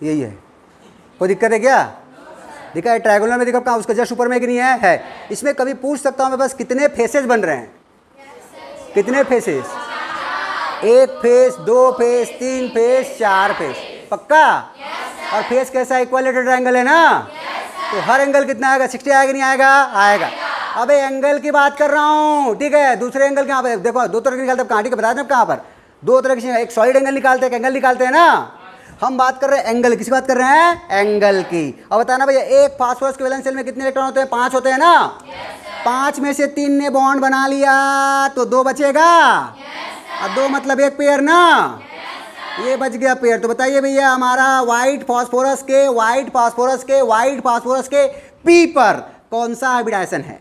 यही है। कोई दिक्कत है क्या? दिखा है ट्रायंगुलर में, देखो कहाँ उसका जस्ट ऊपर में कि नहीं है। इसमें कभी पूछ सकता हूँ मैं बस कितने फेसेस बन रहे हैं? कितने faces? 1 face, 2 face, 3 face, 4 face. पक्का? और फेस कैसा? इक्विलेटरल ट्रायंगल है ना, तो हर एंगल कितना आएगा? 60 आएगा नहीं आएगा? आएगा। अबे एंगल की बात कर रहा हूँ, ठीक है। दूसरे एंगल कहाँ पर? देखो दो तरह के निकालते हैं कहाँ, ठीक है, बता दें कहाँ पर दो तरह की, एक सॉलिड एंगल निकालते हैं, एक एंगल निकालते हैं ना। हम बात कर रहे हैं एंगल, किसी बात कर रहे हैं? एंगल की। अब बताना भैया, एक फास्फोरस के वैलेंस शेल में कितने इलेक्ट्रॉन होते हैं? 5 होते हैं ना। 5 में से 3 ने बॉन्ड बना लिया तो 2 बचेगा, और 2 मतलब एक पेयर ना, ये बच गया पेयर। तो बताइए भैया, हमारा व्हाइट फास्फोरस के पी पर कौन सा हाइब्रिडाइजेशन है?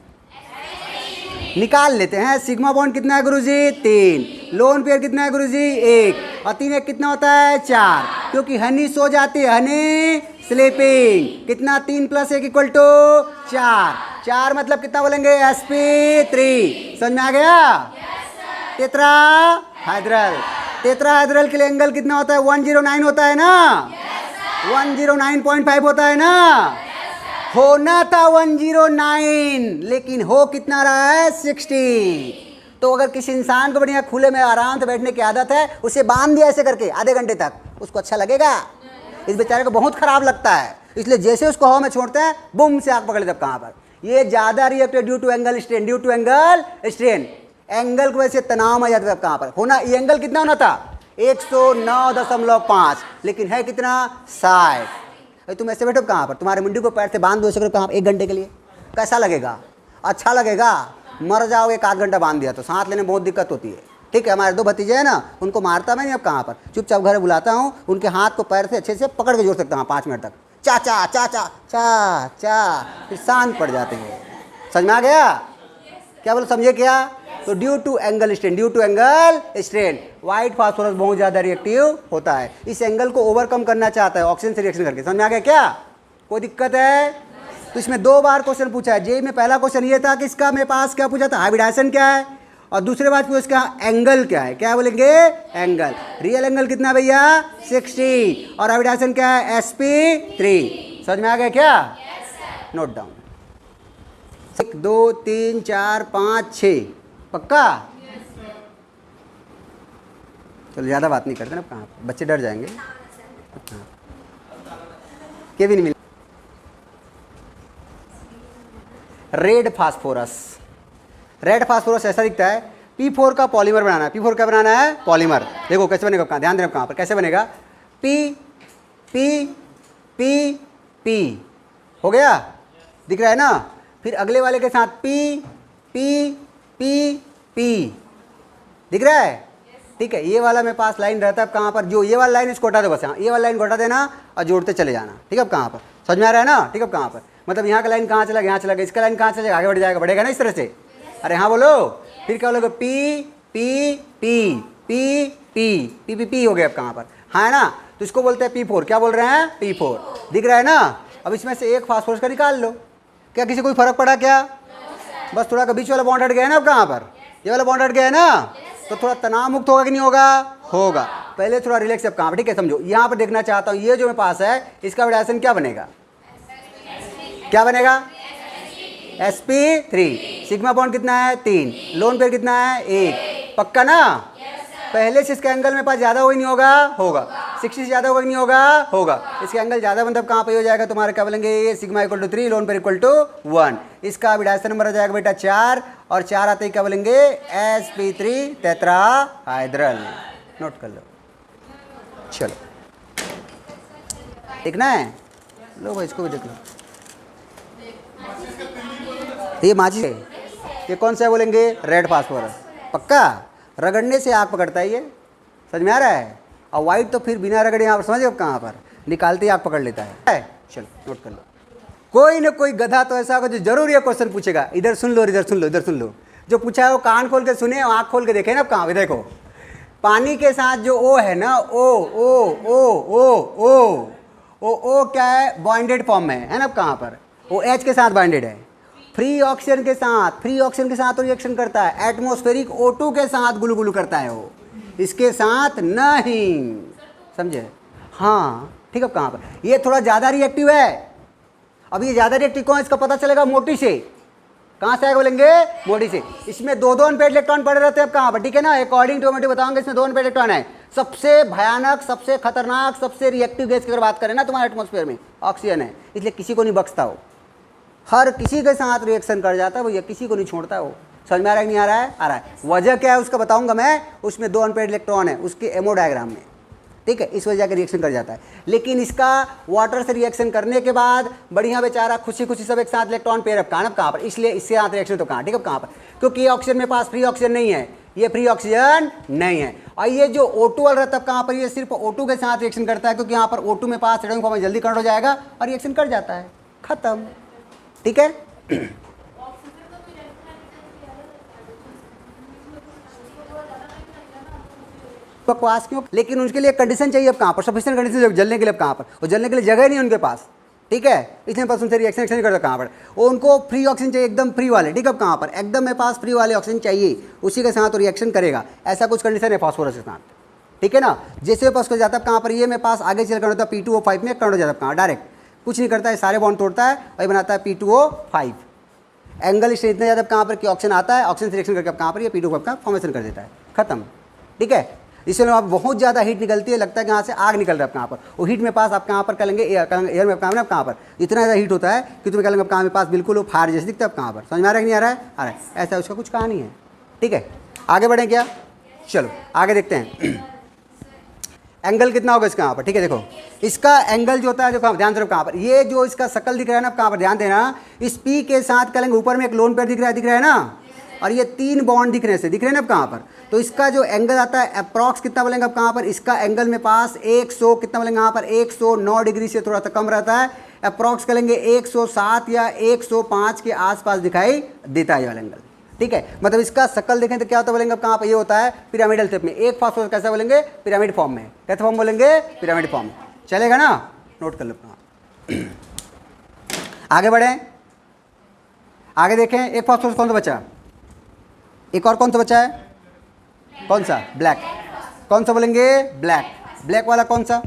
निकाल लेते हैं। सिग्मा बॉन्ड कितना है गुरुजी? 3। लोन पेयर कितना है गुरुजी? 1। और 3 1 कितना होता है? 4। क्योंकि हनी सो जाती है, हनी स्लीपिंग। कितना? 3 + 1 = 4। 4 मतलब कितना बोलेंगे? sp3। समझ में आ गया? टेट्राहाइड्रल। टेट्राहाइड्रल के लिए एंगल कितना होता है? 109 होता है ना, 109.5 होता है ना। होना था 109, लेकिन हो कितना रहा है? 60। तो अगर किसी इंसान को बढ़िया खुले में आराम से बैठने की आदत है, उसे बांध दिया ऐसे करके आधे घंटे तक, उसको अच्छा लगेगा? इस बेचारे को बहुत खराब लगता है। इसलिए जैसे उसको हवा में छोड़ते हैं, बुम से आग पकड़ लेते हैं। कहाँ पर? ये ज़्यादा reactive due to angle strain, due to angle strain. Angle को वैसे तनाव में जाता है। कहाँ पर होना? ये एंगल कितना होना था? 109.5, लेकिन है कितना? 60। तुम ऐसे बैठो कहाँ पर? तुम्हारे मुंडी को पैर से बांध दो ऐसे कहाँ? 1 घंटे के लिए कैसा लगेगा? अच्छा लगेगा? मर जाओगे। 1 आध घंटा बांध दिया तो सांस लेने में बहुत दिक्कत होती है, ठीक है। हमारे 2 भतीजे हैं ना, उनको मारता मैं नहीं। अब कहाँ पर चुपचाप घर बुलाता हूँ, उनके हाथ को पैर से अच्छे से पकड़ के जोड़ सकता हूँ 5 मिनट तक। चाचा चाचा चा, फिर शांत पड़ जाते हैं। समझ में आ गया? क्या बोलो, समझे क्या? तो due to angle strain, white phosphorus बहुत ज़्यादा रिएक्टिव होता है। इस एंगल को ओवरकम करना चाहता है ऑक्सीजन से रिएक्शन करके। समझ में आ गया क्या? कोई दिक्कत है? तो इसमें 2 बार क्वेश्चन पूछा है। जेई में पहला क्वेश्चन ये था कि इसका मेरे पास क्या पूछा था? हाइब्रिडाइजेशन क्या है, और दूसरे बात पूछा इसका एंगल क्या है। क्या बोलेंगे? एंगल। रियल एंगल कितना भैया? 60। और हाइब्रिडाइजेशन क्या है? sp3। समझ में आ गया क्या? Note down. 1 2 3 4 5 6। पक्का? चलो ज़्यादा बात नहीं करते ना, कहाँ बच्चे डर जाएंगे। के भी नहीं मिले। रेड फास्फोरस ऐसा दिखता है। P4 का पॉलीमर बनाना है। P4 क्या बनाना है? पॉलीमर। देखो कैसे बनेगा, कहाँ ध्यान देना, कहाँ पर कैसे बनेगा? P P P P हो गया, दिख रहा है ना। फिर अगले वाले के साथ P P P P दिख रहा है, ठीक है। ये वाला मेरे पास लाइन रहता है कहाँ पर? जो ये वाला लाइन इसको हटा दो बस, यहाँ ये वाला लाइन को हटा देना और जोड़ते चले जाना, ठीक है। अब कहाँ पर? समझ में आ रहा है ना, ठीक है। अब कहाँ पर मतलब यहाँ का लाइन कहाँ चला गया? यहाँ चला गया। इसका लाइन कहाँ चला जाएगा? आगे बढ़ जाएगा, बढ़ेगा ना इस तरह से। अरे हाँ बोलो। फिर क्या बोलोगे? P P P P P P P P हो गया। अब कहाँ पर? हाँ है ना। तो इसको बोलते हैं P4। क्या बोल रहे हैं? P4 दिख रहा है ना। अब इसमें से एक फास्फोरस का निकाल लो। क्या किसी कोई फर्क पड़ा क्या? बस थोड़ा बीच वाला बॉन्ड हट गया है ना। अब कहाँ पर? ये वाला बॉन्ड हट गया है ना, तो थोड़ा तनाव मुक्त होगा कि नहीं होगा? होगा। पहले थोड़ा रिलैक्स। अब कहाँ पर? ठीक है, समझो। यहाँ पर देखना चाहता हूँ, ये जो मेरे पास है इसका हाइब्रिडाइजेशन क्या बनेगा? क्या बनेगा? sp3। सिग्मा बॉन्ड कितना है? 3। लोन पेयर कितना है? 1। पक्का ना? पहले से इसका एंगल मेरे पास ज़्यादा हो ही नहीं होगा? होगा। 60 से ज़्यादा होगा कि नहीं होगा? होगा। इसका एंगल ज़्यादा मतलब कहाँ पे हो जाएगा तुम्हारे? क्या बोलेंगे? Sigma = 3, lone pair = 1। इसका हाइब्रिडाइजेशन नंबर आ जाएगा बेटा 4, और 4 आते ही क्या बोलेंगे? sp3 tetrahedral. नोट कर लो। चलो देखना है, लो भाई इसको भी देख लो। ये माचिस है। ये कौन सा है बोलेंगे? Red phosphorus. पक्का? रगड़ने से आग पकड़ता है ये। समझ में आ रहा है? और वाइट तो फिर बिना रगड़े यहाँ पर समझे कहाँ पर निकालते ही आग पकड़ लेता है। चलो नोट कर लो। कोई ना कोई गधा तो ऐसा होगा जो जरूर ये क्वेश्चन पूछेगा। इधर सुन लो, इधर सुन लो, इधर सुन लो। जो पूछा है वो कान खोल के सुने, आँख खोल के देखे ना। अब कहाँ पे देखो, पानी के साथ जो O है ना, O O O O O O O क्या है? बॉन्डेड फॉर्म में है ना। अब कहाँ पर? वो H के साथ बॉन्डेड है। फ्री ऑक्सीजन के साथ तो रिएक्शन करता है। एटमॉस्फेरिक O2 के साथ गुलू गुलू करता है वो, इसके साथ नहीं। समझे? हाँ ठीक है, कहाँ पर ये थोड़ा ज़्यादा रिएक्टिव है। अब ये ज़्यादा रिएक्टिव कौन है इसका पता चलेगा मोटी से। कहाँ से आएगा बोलेंगे, मोटी से। इसमें दो अनपेड इलेक्ट्रॉन पड़े रहते हैं अब कहाँ पर, ठीक है ना। अकॉर्डिंग टू मैं बताऊंगा इसमें 2 अनपेड इलेक्ट्रॉन है। सबसे भयानक, सबसे खतरनाक, सबसे रिएक्टिव गैस की अगर बात करें ना तुम्हारे एटमॉस्फेयर में ऑक्सीजन है, इसलिए किसी को नहीं बख्शता हो, हर किसी के साथ रिएक्शन कर जाता है वो, या किसी को नहीं छोड़ता हो। समझ में आ रहा है नहीं आ रहा है, आ रहा है। वजह क्या है उसका बताऊंगा मैं, उसमें 2 अनपेड इलेक्ट्रॉन है उसके एमओ डायग्राम में, ठीक है, इस वजह के रिएक्शन कर जाता है। लेकिन इसका वाटर से रिएक्शन करने के बाद बढ़िया बेचारा खुशी खुशी सब एक साथ इलेक्ट्रॉन पेयर अप कहाँ पर, इसलिए इससे साथ रिएक्शन तो कहाँ, ठीक है, कहाँ पर, क्योंकि ये ऑक्सीजन में पास फ्री ऑक्सीजन नहीं है, ये फ्री ऑक्सीजन नहीं है। और ये जो O2 वाला रहता है कहाँ पर, ये सिर्फ O2 के साथ रिएक्शन करता है, क्योंकि यहाँ पर O2 में पास एटॉमिक फॉर्म में जल्दी कन्वर्ट हो जाएगा और रिएक्शन कर जाता है, खत्म, ठीक है। बकवास क्यों, लेकिन उनके लिए कंडीशन चाहिए अब कहाँ पर, सफिशिएंट कंडीशन जलने के लिए अब कहाँ पर, वो जलने के लिए जगह नहीं है उनके पास, ठीक है, इसलिए पास उनसे रिएक्शन नहीं करता कहाँ पर। उनको फ्री ऑक्सीजन चाहिए, एकदम फ्री वाले, ठीक है, अब कहाँ पर एकदम मेरे पास फ्री वाले ऑक्सीजन चाहिए, उसी के साथ वो रिएक्शन करेगा, ऐसा कुछ कंडीशन है फास्फोरस के साथ, ठीक है ना। जैसे पास को जाता है कहाँ पर, ये मेरे पास आगे चल कर होता है P2O5 में कन्वर्ट हो जाता है कहाँ, डायरेक्ट कुछ नहीं करता है, सारे बॉन्ड तोड़ता है और बनाता है P2O5। एंगल इससे इतना ज़्यादा कहाँ पर कि ऑक्सीजन आता है, ऑक्सीजन से रिएक्शन करके कहाँ पर ये P2O5 का फॉर्मेशन कर देता है, खत्म, ठीक है। इसलिए आप बहुत ज़्यादा हीट निकलती है, लगता है कि यहाँ से आग निकल रहा है कहाँ पर, वो हीट में पास आप कहाँ पर करेंगे, एयर में काम है कहाँ पर, इतना ज़्यादा हीट होता है कि तुम्हें कहेंगे कहाँ में पास बिल्कुल वो फायर जैसे दिखता है कहाँ पर। समझ में आ रहा है कि नहीं आ रहा है, आ रहा है, ऐसा उसका कुछ कहानी है, ठीक है। आगे बढ़ें क्या, चलो आगे देखते हैं। एंगल कितना होगा इसका यहाँ पर, ठीक है, देखो इसका एंगल जो होता है, देखो ध्यान से कहाँ पर, ये जो इसका शकल दिख रहा है ना कहाँ पर, ध्यान देना, इस P के साथ करेंगे ऊपर में एक लोन पेयर दिख रहा है ना, और ये 3 बॉन्ड दिख रहे हैं ना अब कहाँ पर, तो इसका जो एंगल आता है अप्रॉक्स कितना बोलेंगे अब कहाँ पर, इसका एंगल में पास 100 कितना बोलेंगे यहाँ पर, 109 डिग्री से थोड़ा सा कम रहता है, अप्रॉक्स करेंगे 107 या 105 के आसपास दिखाई देता है ये वाला एंगल, ठीक है। मतलब इसका शकल देखें तो क्या होता है बोलेंगे अब कहाँ पर, ये होता है पिरामिडल शेप में, एक फास्फोरस कैसा बोलेंगे, पिरामिड फॉर्म में, कैसे फॉर्म बोलेंगे, पिरामिड फॉर्म में, चलेगा ना, नोट कर लो। आगे बढ़ें, आगे देखें, एक फास्फोरस कौन सा बचा, एक और कौन सा बचा है, कौन सा, ब्लैक, कौन सा बोलेंगे, ब्लैक, ब्लैक वाला कौन सा,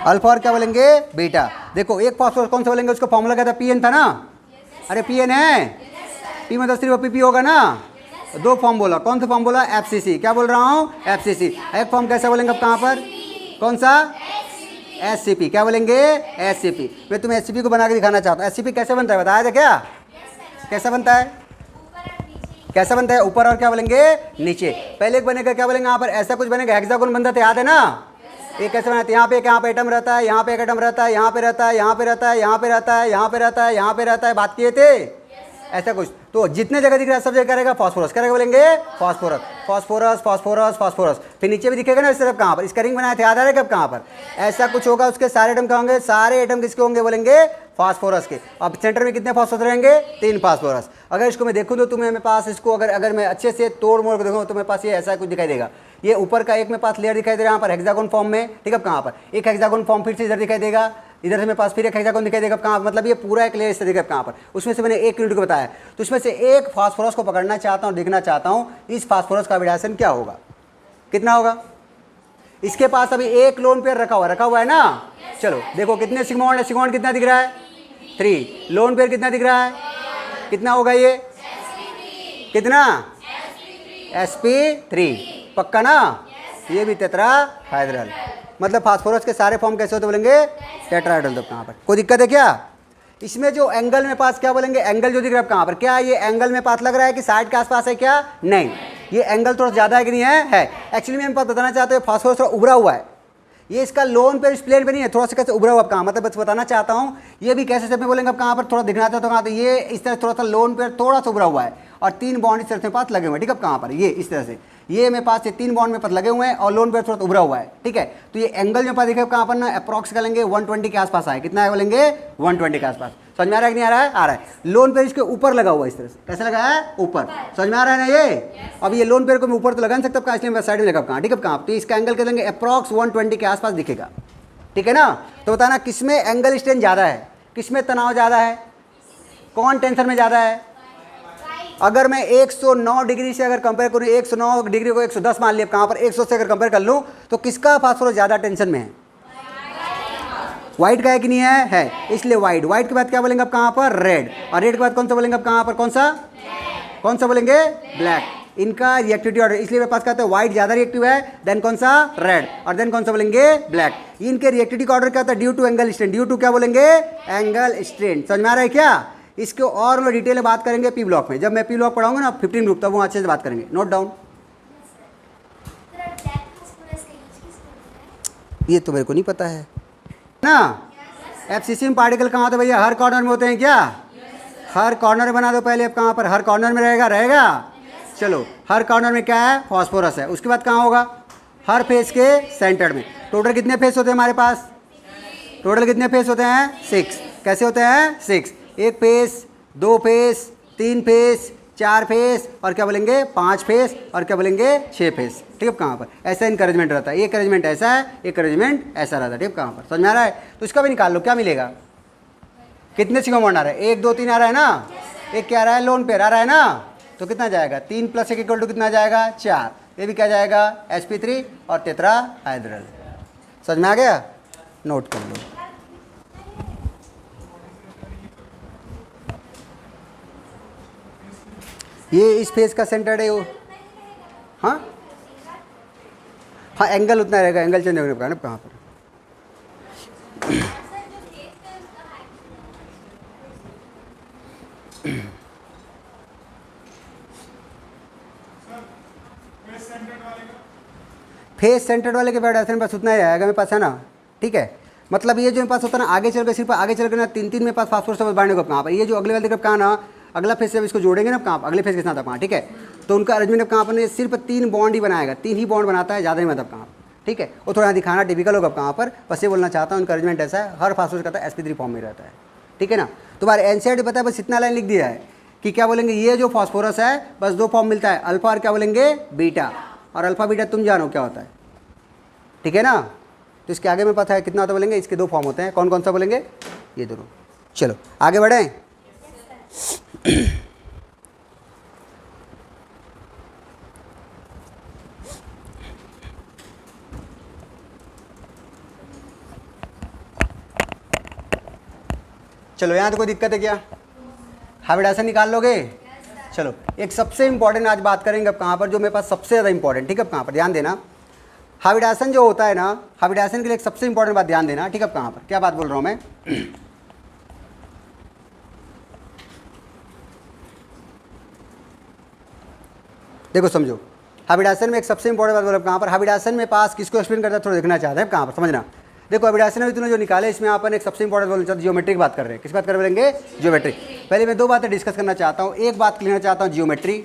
अल्फा और क्या बोलेंगे, बीटा। देखो एक फास्फोरस कौन सा बोलेंगे, उसका फॉर्मूला क्या था, PN था ना, अरे PN है, P मतलब सिर्फ PP होगा ना, 2 फॉर्म बोला, कौन सा फॉर्म बोला, FCC, क्या बोल रहा हूँ, FCC। एक फॉर्म कैसा बोलेंगे अब कहाँ पर, कौन सा, SCP, क्या बोलेंगे, SCP। मैं तुम्हें SCP को बना के दिखाना चाहता हूँ, SCP कैसे बनता है बताया था क्या, कैसा बनता है, कैसा बनता है, ऊपर और क्या बोलेंगे, नीचे। पहले एक बनेगा क्या बोलेंगे यहाँ पर, ऐसा कुछ बनेगा, हेक्सागोन बनता था, याद है ना, ये कैसे बनाते, यहाँ पे एटम रहता है, यहाँ पे एक एटम रहता है, यहाँ पे रहता है, यहाँ पे रहता है, यहाँ पे रहता है, यहाँ पे रहता है, यहाँ पे रहता है, बात किए थे, ऐसा कुछ। तो जितने जगह दिख रहा है सब जगह करेगा फास्फोरस, क्या बोलेंगे, फास्फोरस, फास्फोरस, फास्फोरस, फास्फोरस। फिर नीचे भी दिखेगा ना इस तरफ कहाँ पर, इसका रिंग बनाया था, याद आ रहा है कब कहाँ पर, ऐसा कुछ होगा, उसके सारे एटम क्या होंगे, सारे एटम किसके होंगे बोलेंगे, फास्फोरस के। अब सेंटर में कितने फास्फोरस रहेंगे, 3 फास्फोरस। अगर इसको मैं देखूँ तो तुम्हें मेरे पास इसको अगर मैं अच्छे से तोड़ मोड़ कर देखूँ तो मेरे पास ये ऐसा कुछ दिखाई देगा, ये ऊपर का एक मेरे पास लेयर दिखाई दे रहा है यहाँ पर हेक्सागोन फॉर्म में, ठीक है, कहाँ पर एक हेक्सागोन फॉर्म फिर से इधर दिखाई देगा, इधर से मेरे पास फिर एक हेक्सागोन दिखाई देगा कहाँ, मतलब ये पूरा एक लेयर से दिखेगा कहाँ पर, उसमें से मैंने एक यूनिट को बताया, तो उसमें से एक फास्फोरस को पकड़ना चाहता हूँ, देखना चाहता हूँ इस फास्फोरस का विभाजन क्या होगा, कितना होगा। इसके पास अभी एक लोन पेयर रखा हुआ है ना, चलो देखो कितने सिग्मा बॉन्ड है, सिग्मा बॉन्ड कितना दिख रहा है, 3, लोन पेयर कितना दिख रहा है, कितना होगा ये, कितना, sp3, पक्का ना, ये भी टेट्राहाइड्रल, मतलब फास्फोरस के सारे फॉर्म कैसे होते बोलेंगे, टेट्राहाइड्रल। तो कहाँ पर कोई दिक्कत है क्या, इसमें जो एंगल में पास क्या बोलेंगे, एंगल जो दिख रहा है कहाँ पर, क्या ये एंगल में पास लग रहा है कि साइड के आसपास है क्या, नहीं, ये एंगल थोड़ा ज़्यादा है कि नहीं है, एक्चुअली मैं पास बताना चाहता हूँ फास्फोरस थोड़ा उभरा हुआ है, ये इसका लोन पे इस प्लेन पे नहीं है, थोड़ा सा कैसे उभरा हुआ कहाँ, मतलब बस बताना चाहता हूँ, ये भी कैसे स्टेप में बोलेंगे अब कहाँ पर, थोड़ा दिखना चाहता हूँ कहाँ, तो ये इस तरह थोड़ा सा लोन पे थोड़ा सा उभरा हुआ है और 3 बॉन्ड इस तरह से पास लगे हुए हैं, ठीक है, कहाँ पर ये इस तरह से, ये मेरे पास ये 3 बॉन्ड में पास लगे हुए हैं और लोन पे थोड़ा उभरा हुआ है, ठीक है। तो ये एंगल मेरे पास देखिए कहाँ पर ना, अप्रॉक्स का लेंगे 120 के आसपास आए, कितना है बोलेंगे, 120 के आसपास। समझ में आ रहा है कि नहीं आ रहा है, आ रहा है। लोन पेयर इसके ऊपर लगा हुआ है इस तरह से, कैसे लगा है, ऊपर, समझ में आ रहा है ना ये। अब ये लोन पेयर को मैं ऊपर तो लगा नहीं सकता कहाँ, इसलिए मैं साइड में लगा कहाँ, ठीक है, कहाँ, तो इसका एंगल कर लेंगे अप्रॉक्स 120 के आसपास दिखेगा, ठीक है ना। तो बताना किसमें एंगल स्ट्रेन ज़्यादा है, किसमें तनाव ज़्यादा है, कौन टेंशन में ज़्यादा है, अगर मैं 109 डिग्री से अगर कंपेयर करूँ, 109 डिग्री को 110 मान लिया, कहाँ पर 100 से अगर कंपेयर कर लूँ तो किसका फास्फोरस ज़्यादा टेंशन में है? व्हाइट का है कि नहीं है? है। इसलिए व्हाइट। व्हाइट के बाद क्या बोलेंगे अब कहाँ पर? रेड। और रेड के बाद कौन सा बोलेंगे अब कहाँ पर? कौन सा? कौन सा बोलेंगे? ब्लैक। इनका रिएक्टिविटी ऑर्डर, इसलिए मेरे पास कहते हैं व्हाइट ज़्यादा रिएक्टिव है, देन कौन सा? रेड, और देन कौन सा बोलेंगे? ब्लैक। इनके रिएक्टिविटी का ऑर्डर क्या होता है? Due to angle strain. Due to क्या बोलेंगे? Angle strain. समझ में आ रहा है क्या? इसको और हम डिटेल में बात करेंगे पी ब्लॉक में। जब मैं पी ब्लॉक पढ़ाऊंगा ना 15 ग्रुप, तब वो अच्छे से बात करेंगे। Note down. ये तो मेरे को नहीं पता है ना। एफसीसी में पार्टिकल कहाँ होते हैं भैया? हर कॉर्नर में होते हैं क्या? हर कॉर्नर में बना दो पहले। अब कहाँ पर? हर कॉर्नर में रहेगा। चलो, हर कॉर्नर में क्या है? फॉस्फोरस है। उसके बाद कहाँ होगा? हर फेस के सेंटर में। टोटल कितने फेस होते हैं हमारे पास? टोटल कितने फेस होते हैं? 6। कैसे होते हैं? 6। एक फेस, 2 फेस, 3 फेस, 4 फेस, और क्या बोलेंगे? 5 फेस, और क्या बोलेंगे? 6 फेस। ठीक है, कहाँ पर? ऐसा इनकरेजमेंट रहता है। एक अरेंजमेंट ऐसा है, एक अरेंजमेंट ऐसा रहता है। ठीक है, कहाँ पर? समझ में आ रहा है? तो इसका भी निकाल लो, क्या मिलेगा? कितने सिग्मा बॉन्ड आ रहा है? 1 2 3 आ रहा है ना। एक क्या आ रहा है? लोन पेयर आ रहा है ना। तो कितना जाएगा? 3 + 1 = कितना जाएगा? 4। ये भी क्या जाएगा? sp3 और टेट्राहाइड्रल। समझ में आ गया? नोट कर लो। ये इस फेस का सेंटर है। हाँ हाँ, एंगल उतना रहेगा, एंगल चेंज होने का ना कहाँ पर? फेस सेंटर्ड वाले के बैठ मेरे पास उतना ही आएगा, मेरे पास है ना। ठीक है, मतलब ये जो मेरे पास होता है ना, आगे चल कर सिर्फ आगे चल कर ना 3 मेरे पास फास्फोरस बांधने को कहाँ पर? ये जो अगले वाले कहाँ ना, अगला फेस जब इसको जोड़ेंगे ना कहाँ, अगले फेस के साथ कहाँ? ठीक है, तो उनका अरेंजमेंट कहाँ पर? सिर्फ 3 बॉन्ड ही बनाएगा, 3 ही बॉन्ड बनाता है, ज़्यादा नहीं मतलब कहाँ। ठीक है, वो थोड़ा दिखाना टिपिकल होगा कहाँ पर, बस ये बोलना चाहता हूँ उनका अरेंजमेंट ऐसा है। हर फास्फोरस का sp3 फॉर्म में रहता है। ठीक है ना। तुम्हारे एनसीईआरटी पता है, बस इतना लाइन लिख दिया है कि क्या बोलेंगे? ये जो फास्फोरस है बस 2 फॉर्म मिलता है, अल्फा और क्या बोलेंगे? बीटा। और अल्फा बीटा तुम जानो क्या होता है। ठीक है ना। तो इसके आगे में पता है कितना होता बोलेंगे? इसके 2 फॉर्म होते हैं। कौन कौन सा बोलेंगे? ये दोनों। चलो आगे बढ़ें। चलो, यहाँ तो कोई दिक्कत है क्या? हाइब्रिडाइजेशन निकाल लोगे? चलो, एक सबसे इंपॉर्टेंट आज बात करेंगे अब कहाँ पर, जो मेरे पास सबसे ज़्यादा इंपॉर्टेंट। ठीक है, कहाँ पर? ध्यान देना। हाइब्रिडाइजेशन जो होता है ना, हाइब्रिडाइजेशन के लिए एक सबसे इंपॉर्टेंट बात ध्यान देना। ठीक है, कहाँ पर? क्या बात बोल रहा हूँ मैं? देखो समझो, हाइब्रिडाइजेशन में एक सबसे इंपॉर्टेंट बात बोल रहा हूँ कहाँ पर? हाइब्रिडाइजेशन में पास किसको एक्सप्लेन करता है, थोड़ा देखना चाहते हैं कहाँ पर, समझना। देखो, हाइब्रिडाइजेशन में तूने जो निकाले, इसमें अपन एक सबसे इंपॉर्टेंट बोलना चाहते हैं, जियोमेट्री की बात कर रहे हैं। किस बात कर बोलेंगे? जियोमेट्री। पहले मैं 2 बातें डिस्कस करना चाहता हूँ। एक बात लिखना चाहता हूँ, जियोमेट्री।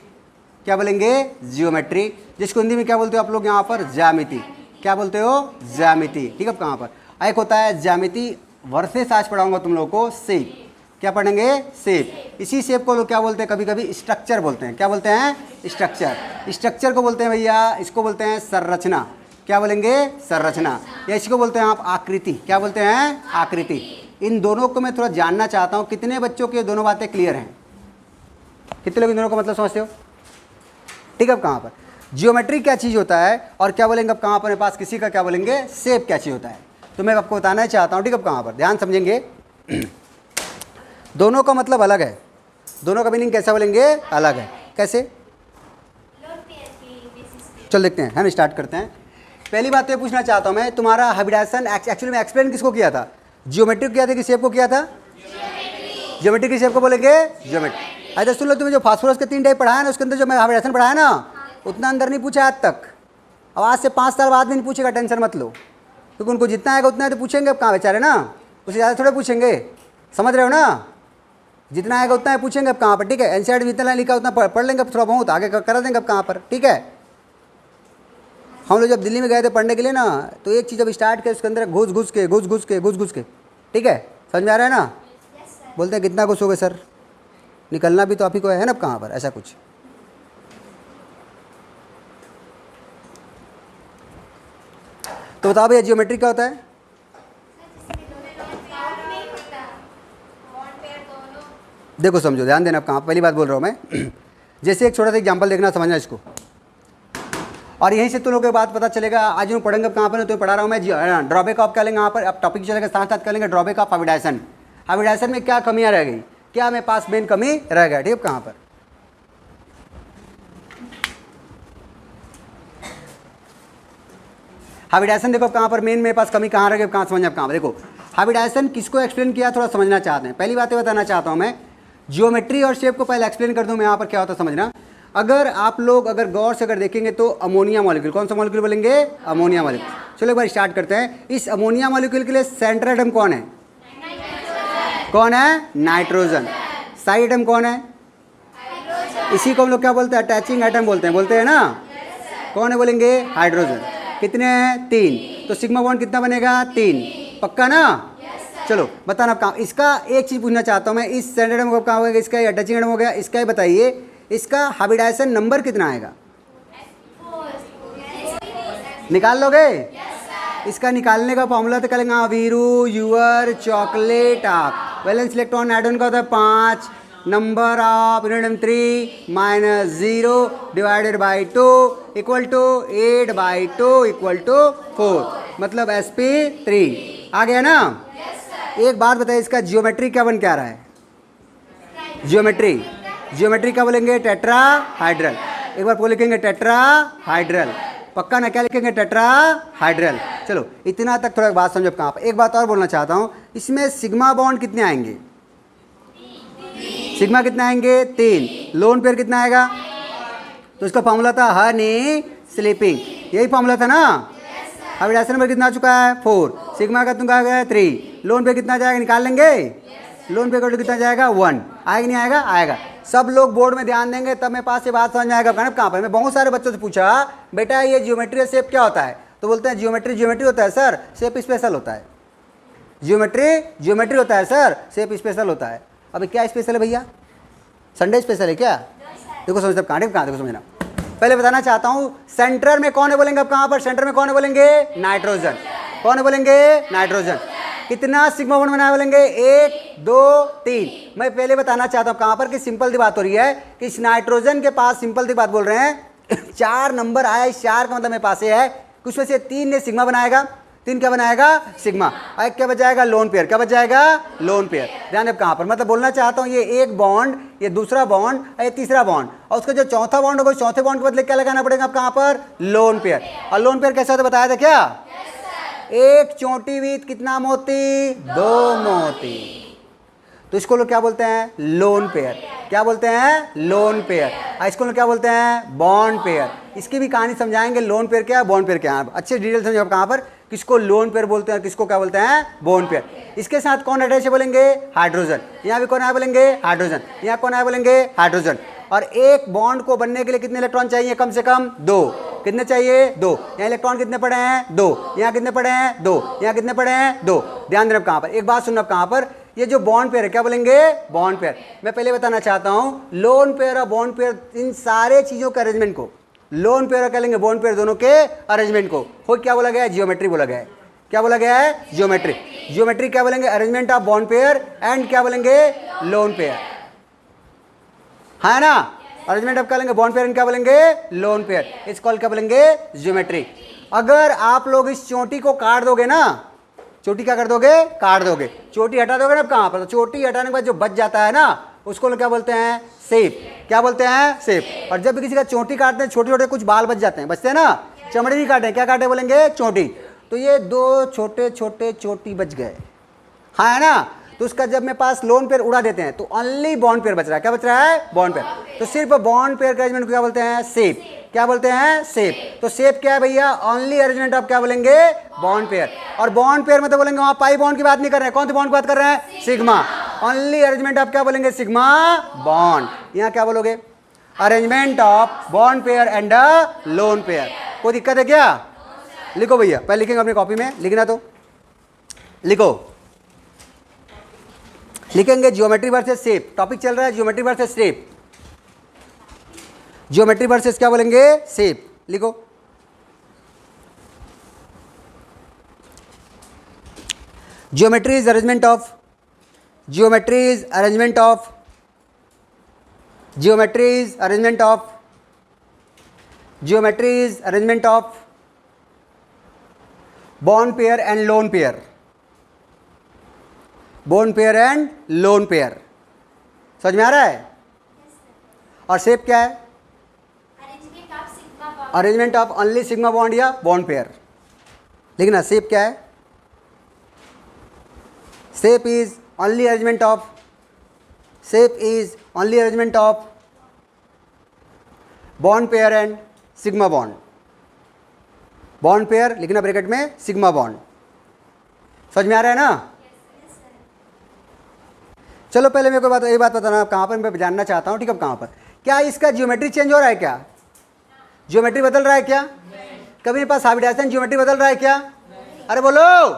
क्या बोलेंगे? जियोमेट्री, जिसको हिंदी में क्या बोलते हो आप लोग यहाँ पर? ज्यामिति। क्या बोलते हो? ज्यामिति। ठीक है, कहाँ पर? एक होता है ज्यामिति वर्सेस, आज पढ़ाऊंगा तुम लोगों को शेप। क्या पढ़ेंगे? शेप। इसी शेप को लोग क्या बोलते हैं? कभी कभी स्ट्रक्चर बोलते हैं। क्या बोलते हैं? स्ट्रक्चर। स्ट्रक्चर को बोलते हैं भैया, इसको बोलते हैं संरचना। क्या बोलेंगे? संरचना। या इसको बोलते हैं आप आकृति। क्या बोलते हैं? आकृति। इन दोनों को मैं थोड़ा जानना चाहता हूँ, कितने बच्चों के दोनों बातें क्लियर हैं? कितने लोग इन दोनों का मतलब समझते हो? ठीक है, अब कहाँ पर? जियोमेट्री क्या चीज़ होता है, और क्या बोलेंगे अब कहाँ पर? मेरे पास किसी का क्या बोलेंगे? शेप क्या चीज़ होता है, तो मैं आपको बताना चाहता हूँ। ठीक है, अब कहाँ पर? ध्यान समझेंगे। दोनों का मतलब अलग है, दोनों का मीनिंग कैसा बोलेंगे? अलग है। कैसे? चल देखते हैं, है ना, स्टार्ट करते हैं। पहली बात तो ये पूछना चाहता हूँ मैं, तुम्हारा हाइब्रिडाइजेशन एक्चुअली में एक्सप्लेन किसको किया था? ज्योमेट्री को किया था कि शेप को किया था? ज्योमेट्री की शेप को बोलेंगे ज्योमेट्री। अच्छा सुन लो, तुम्हें जो फास्फोरस के 3 टाइप पढ़ाया ना, उसके अंदर जो मैं हाइब्रिडाइजेशन पढ़ाया ना, उतना अंदर नहीं पूछा आज तक। अब आज से 5 साल बाद भी नहीं पूछेगा, टेंशन मत लो, क्योंकि उनको जितना आएगा उतना है तो पूछेंगे। अब कहाँ बेचारे ना, उससे ज़्यादा थोड़े पूछेंगे, समझ रहे हो ना? जितना आएगा उतना है पूछेंगे। अब कहाँ पर? ठीक है, एनसीईआरटी में जितना लिखा उतना पढ़ लेंगे, थोड़ा बहुत आगे करा देंगे। अब कहाँ पर? ठीक है, हम लोग जब दिल्ली में गए थे पढ़ने के लिए ना, तो एक चीज़ जब स्टार्ट किया, उसके अंदर घुस घुस के। ठीक है, समझ में आ रहा है ना? बोलते हैं कितना घुसोगे सर, निकलना भी तो आप ही को है ना। अब कहाँ पर? ऐसा कुछ। तो बताओ भैया, जियोमेट्री क्या होता है? देखो समझो, ध्यान देना। अब कहाँ? पहली बात बोल रहा हूँ मैं, जैसे एक छोटा सा एग्जाम्पल देखना, समझना इसको, और यहीं से तुम लोगों के बाद पता चलेगा। आज मैं पढ़ेंगे कहाँ पर, तो पढ़ा रहा हूँ मैं ड्रॉबैक ऑफ क्या लेंगे यहाँ पर, अब टॉपिक चलेगा साथ साथ कर लेंगे ड्रॉबैक ऑफ हाइब्रिडाइजेशन। हाइब्रिडाइजेशन में क्या कमियाँ रह गई, क्या मेरे पास मेन कमी रह गया, ठीक है। कहाँ पर हाइब्रिडाइजेशन देखो, कहाँ पर मेन मेरे पास कमी कहाँ रह गई, कहाँ समझना कहाँ पर। देखो हाइब्रिडाइजेशन किसको एक्सप्लेन किया, थोड़ा समझना चाहते हैं। पहली बात बताना चाहता हूँ मैं, जियोमेट्री और शेप को पहले एक्सप्लेन कर दूँ मैं यहाँ पर, क्या होता है समझना। अगर आप लोग अगर गौर से अगर देखेंगे तो अमोनिया मॉलिक्यूल, कौन सा मॉलिक्यूल बोलेंगे, अमोनिया मॉलिक्यूल। चलो एक बार स्टार्ट करते हैं। इस अमोनिया मॉलिक्यूल के लिए सेंट्रल एटम कौन है, कौन है, नाइट्रोजन। साइड एटम कौन है, इसी को हम लोग क्या बोलते हैं, अटैचिंग एटम बोलते हैं ना। कौन है बोलेंगे, हाइड्रोजन। कितने हैं, 3। तो सिग्मा बॉन्ड कितना बनेगा, 3। पक्का ना। चलो बताना काम। इसका एक चीज़ पूछना चाहता हूँ मैं, इस सेंट्रल एटम को कहाँ हो गया, इसका अटैचिंग एटम हो गया, इसका ही बताइए इसका हाइब्रिडाइजेशन नंबर कितना आएगा, निकाल लोगे। इसका निकालने का फॉर्मूला तो करेंगे वीरू यूअर चॉकलेट आप। वैलेंस इलेक्ट्रॉन एटॉम का होता है 5, number of unit 3 -0 divided by 2 equal to 8/2 equal to 4, मतलब sp3 आ गया ना। एक बात बताइए, इसका जियोमेट्री क्या बन क्या रहा है, जियोमेट्री क्या बोलेंगे, टेट्राहाइड्रल। एक बार बोल लिखेंगे टेट्राहाइड्रल, पक्का ना, क्या लिखेंगे, टेट्राहाइड्रल। चलो इतना तक थोड़ा बात समझो कहाँ पर। एक बात और बोलना चाहता हूँ, इसमें सिग्मा बॉन्ड कितने आएंगे, सिग्मा कितने आएंगे, 3। लोन पेयर कितना आएगा, तो इसका फॉर्मूला था हनी स्लीपिंग, यही फॉर्मूला था ना। हाइब्रिडाइजेशन नंबर कितना आ चुका है, 4। सिग्मा का तुम आ गया 3। लोन पेयर कितना जाएगा, निकाल लेंगे। लोन पेयर कितना जाएगा, 1। आएगा नहीं आएगा, आएगा। सब लोग बोर्ड में ध्यान देंगे तब मेरे पास ये बात समझ में आएगा। कहाँ पर मैं बहुत सारे बच्चों से पूछा, बेटा ये जियोमेट्री शेप क्या होता है, तो बोलते हैं जियोमेट्री होता है सर, शेप स्पेशल होता है। जियोमेट्री होता है सर, शेप स्पेशल होता है। अभी क्या स्पेशल है भैया, संडे स्पेशल है क्या, देखो समझ कहाँ देखो समझना। पहले बताना चाहता हूँ, सेंटर में कौन है बोलेंगे, अब कहाँ पर सेंटर में कौन है बोलेंगे, नाइट्रोजन। कौन है बोलेंगे, नाइट्रोजन। कितना सिग्मा बॉन्ड बनाया बोलेंगे, 1 2 3। मैं पहले बताना चाहता हूँ कहाँ पर कि सिंपल सी बात हो रही है कि इस नाइट्रोजन के पास, सिंपल सी बात बोल रहे हैं 4 नंबर आया, इस 4 का मतलब मेरे पास ये है कि उसमें से 3 ने सिग्मा बनाएगा, 3 क्या बनाएगा, सिग्मा। एक क्या बच जाएगा, लोन पेयर। क्या बच जाएगा, लोन पेयर। ध्यान अब कहाँ पर, मतलब बोलना चाहता हूँ ये एक बॉन्ड, ये दूसरा बॉन्ड, ये तीसरा बॉन्ड, और उसका जो चौथा बॉन्ड होगा, चौथे बॉन्ड के बदले क्या लगाना पड़ेगा आप कहाँ पर, लोन पेयर। और लोन पेयर कैसा होता बताया था क्या, एक चोटी विद कितना मोती, 2 मोती। तो इसको लोग क्या बोलते हैं, लोन पेयर। क्या बोलते हैं, लोन पेयर। इसको लोग क्या बोलते हैं, बॉन्ड पेयर। इसकी भी कहानी समझाएंगे, लोन पेयर क्या है, बॉन्ड पेयर क्या है। अच्छे डिटेल समझो कहाँ पर किसको लोन पेयर बोलते हैं, किसको क्या बोलते हैं, बॉन्ड पेयर। इसके साथ कौन अटैच है बोलेंगे, हाइड्रोजन। यहाँ भी कौन आया बोलेंगे, हाइड्रोजन। यहाँ कौन आया बोलेंगे, हाइड्रोजन। और एक बॉन्ड को बनने के लिए कितने इलेक्ट्रॉन चाहिए, कम से कम 2। कितने चाहिए, 2। यहाँ इलेक्ट्रॉन कितने पड़े हैं, 2। यहाँ कितने पड़े हैं, 2। यहाँ कितने पड़े हैं, 2। ध्यान देना कहाँ पर, एक बात सुनना कहाँ पर, ये जो बॉन्ड पेयर है क्या बोलेंगे, बॉन्ड पेयर। मैं पहले बताना चाहता हूँ, लोन पेयर और बॉन्ड पेयर, इन सारे चीज़ों के अरेंजमेंट को लोन पेयर और क्या लेंगे, बॉन्ड पेयर, दोनों के अरेंजमेंट को हो क्या बोला गया है, जियोमेट्री बोला गया है। क्या बोला गया है, जियोमेट्री। जियोमेट्री क्या बोलेंगे, arrangement of bond pair and क्या बोलेंगे, लोन पेयर, है ना। अरेंजमेंट ऑफ क्या लेंगे, बॉन्ड पेयर एंड क्या बोलेंगे, लोन पेयर। इस कॉल क्या बोलेंगे, जियोमेट्री। अगर आप लोग इस चोटी को काट दोगे ना, चोटी क्या कर दोगे, काट दोगे, चोटी हटा दोगे ना, अब कहाँ पर, तो चोटी हटाने के बाद जो बच जाता है ना, उसको लोग क्या बोलते हैं, शेप। क्या बोलते हैं, शेप। और जब भी किसी का चोटी काटते हैं, छोटे छोटे कुछ बाल बच जाते हैं, बचते हैं ना, चमड़ी नहीं काटे, क्या काटे बोलेंगे, चोटी। तो ये 2 छोटे छोटे चोटी बच गए, हाँ है ना। तो उसका जब मेरे पास लोन पेयर उड़ा देते हैं तो ओनली बॉन्ड पेयर बच रहा है। क्या बच रहा है, बॉन्ड पेयर। तो सिर्फ बॉन्ड पेयर के अरेंजमेंट को क्या बोलते हैं, शेप। क्या बोलते हैं, शेप। तो शेप क्या है भैया, ओनली अरेंजमेंट ऑफ क्या बोलेंगे, बॉन्ड पेयर। और बॉन्ड पेयर में तो बोलेंगे वहां पाई बॉन्ड की बात नहीं कर रहे हैं, कौन सी बॉन्ड की बात कर रहे हैं, सिग्मा। ओनली अरेंजमेंट ऑफ क्या बोलेंगे, सिग्मा बॉन्ड। यहाँ क्या बोलोगे, arrangement of bond pair and lone pair. कोई दिक्कत है क्या, लिखो भैया, पहले लिखेंगे अपनी कॉपी में, लिखना तो लिखो, लिखेंगे ज्योमेट्री वर्सेस शेप। टॉपिक चल रहा है geometry versus shape. Geometry versus क्या बोलेंगे, शेप। लिखो, geometry is arrangement of, geometry is arrangement of, Geometry is arrangement of bond pair and lone pair. Bond pair and loan pair. समझ में आ रहा है? और शेप क्या है? Arrangement of only sigma bond या बॉन्ड पेयर। लिखना शेप क्या है? Shape is only arrangement of bond pair and sigma bond. Bond pair लिखना ब्रैकेट में, सिग्मा बॉन्ड। समझ में आ रहा है ना? चलो पहले मेरे को ये बात बताना, कहाँ पर मैं जानना चाहता हूँ, ठीक है? कहाँ पर क्या इसका ज्योमेट्री चेंज हो रहा है? क्या ज्योमेट्री बदल रहा है? क्या कभी मेरे पास हाइब्रिडाइजेशन ज्योमेट्री बदल रहा है? क्या अरे बोलो।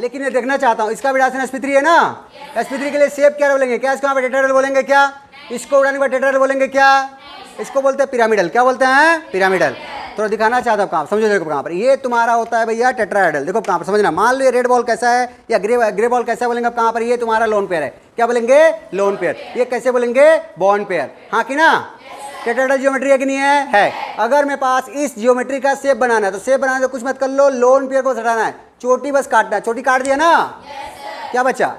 लेकिन मैं देखना चाहता हूँ इसका हाइब्रिडाइजेशन sp3 है ना? sp3 के लिए शेप क्या बोलेंगे? क्या इसको यहाँ पे टेट्राहेड्रल बोलेंगे? क्या इसको उड़ाने के बाद टेट्राहेड्रल बोलेंगे? क्या इसको बोलते हैं पिरामिडल। क्या बोलते हैं? पिरामिडल। थोड़ा दिखाना चाहता हूँ कहाँ, समझो देखो कहाँ पर ये तुम्हारा होता है भैया टेट्राहेड्रल। देखो कहाँ पर समझना, मान लो ये रेड बॉल कैसा है या ग्रे बॉल कैसा बोलेंगे आप? कहाँ पर ये तुम्हारा लोन पेयर है। क्या बोलेंगे? Lone pair. ये कैसे बोलेंगे? Bond pair. हाँ कि ना? टेट्राहेड्रल ज्योमेट्री है कि नहीं है? अगर मेरे पास इस ज्योमेट्री का शेप बनाना है तो शेप बनाना तो कुछ मत कर लो, लोन पेयर को हटाना है, चोटी बस काटना है। चोटी काट दिया ना? क्या बचा?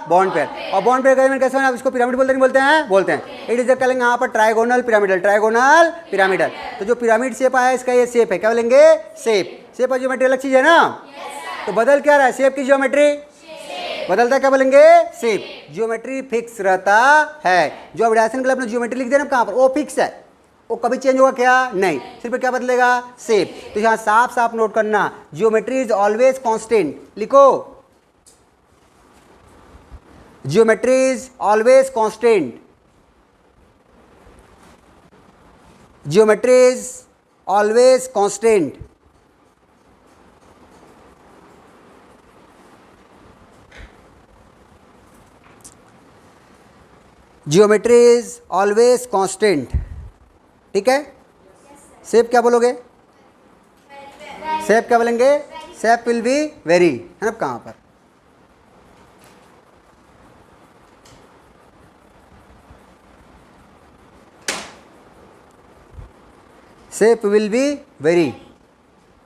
Bond pair. और बॉन्ड पेयर का कैसे बना? इसको पिरामिड बोलते नहीं बोलते हैं? इट इज कहेंगे यहाँ पर ट्राइगोनल पिरामिडल। तो जो पिरामिड शेप आया इसका ये शेप है। क्या बोलेंगे? शेप और ज्योमेट्री अलग चीज है ना? तो बदल क्या रहा है? शेप की ज्योमेट्री बदलता है। क्या बोलेंगे? शेप। ज्योमेट्री फिक्स रहता है। जो हाइब्रिडाइजेशन के लिए अपने ज्योमेट्री लिख देना कहाँ पर, वो फिक्स है, वो कभी चेंज होगा? क्या नहीं, सिर्फ क्या बदलेगा? शेप। तो यहाँ साफ साफ नोट करना, ज्योमेट्री इज ऑलवेज कांस्टेंट। लिखो, geometry is always constant. Geometry is always constant. Geometry is always constant. ठीक है? शेप क्या बोलोगे? शेप क्या बोलेंगे? शेप विल बी वेरी, है ना? कहाँ पर शेप विल बी वेरी।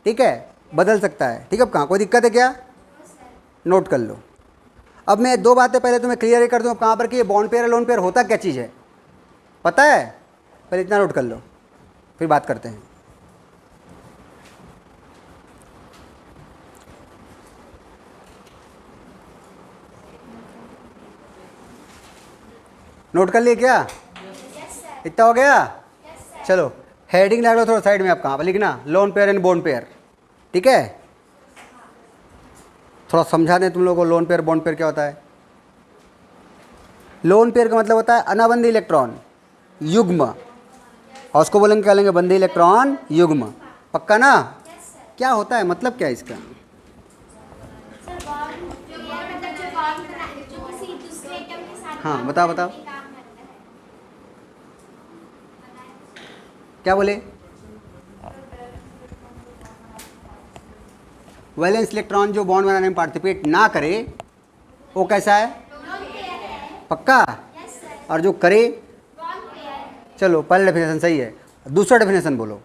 ठीक है? बदल सकता है। ठीक है? कहाँ कोई दिक्कत है क्या? नोट कर लो। अब मैं दो बातें पहले तुम्हें क्लियर कर दूँ। अब कहाँ पर कि ये बॉन्ड पेयर लोन पेयर होता क्या चीज़ है पता है? पहले इतना नोट कर लो, फिर बात करते हैं। नोट कर लिए क्या? इतना हो गया? चलो हेडिंग लगा लो थोड़ा साइड में। आप कहाँ पर लिखना? Lone pair and bond pair. ठीक है? थोड़ा समझा दें तुम लोगों को लोन पेयर बॉन्ड पेयर क्या होता है। लोन पेयर का मतलब होता है अनाबंधी इलेक्ट्रॉन युग्म, और उसको बोलेंगे क्या लेंगे? बंधी इलेक्ट्रॉन युग्म। पक्का ना? क्या होता है मतलब क्या है इसका? हाँ बताओ क्या बोले? वैलेंस इलेक्ट्रॉन जो बॉन्ड बनाने में पार्टिसिपेट ना करे वो कैसा है? पक्का? और जो करे, चलो पहला डेफिनेशन सही है, दूसरा डेफिनेशन बोलो।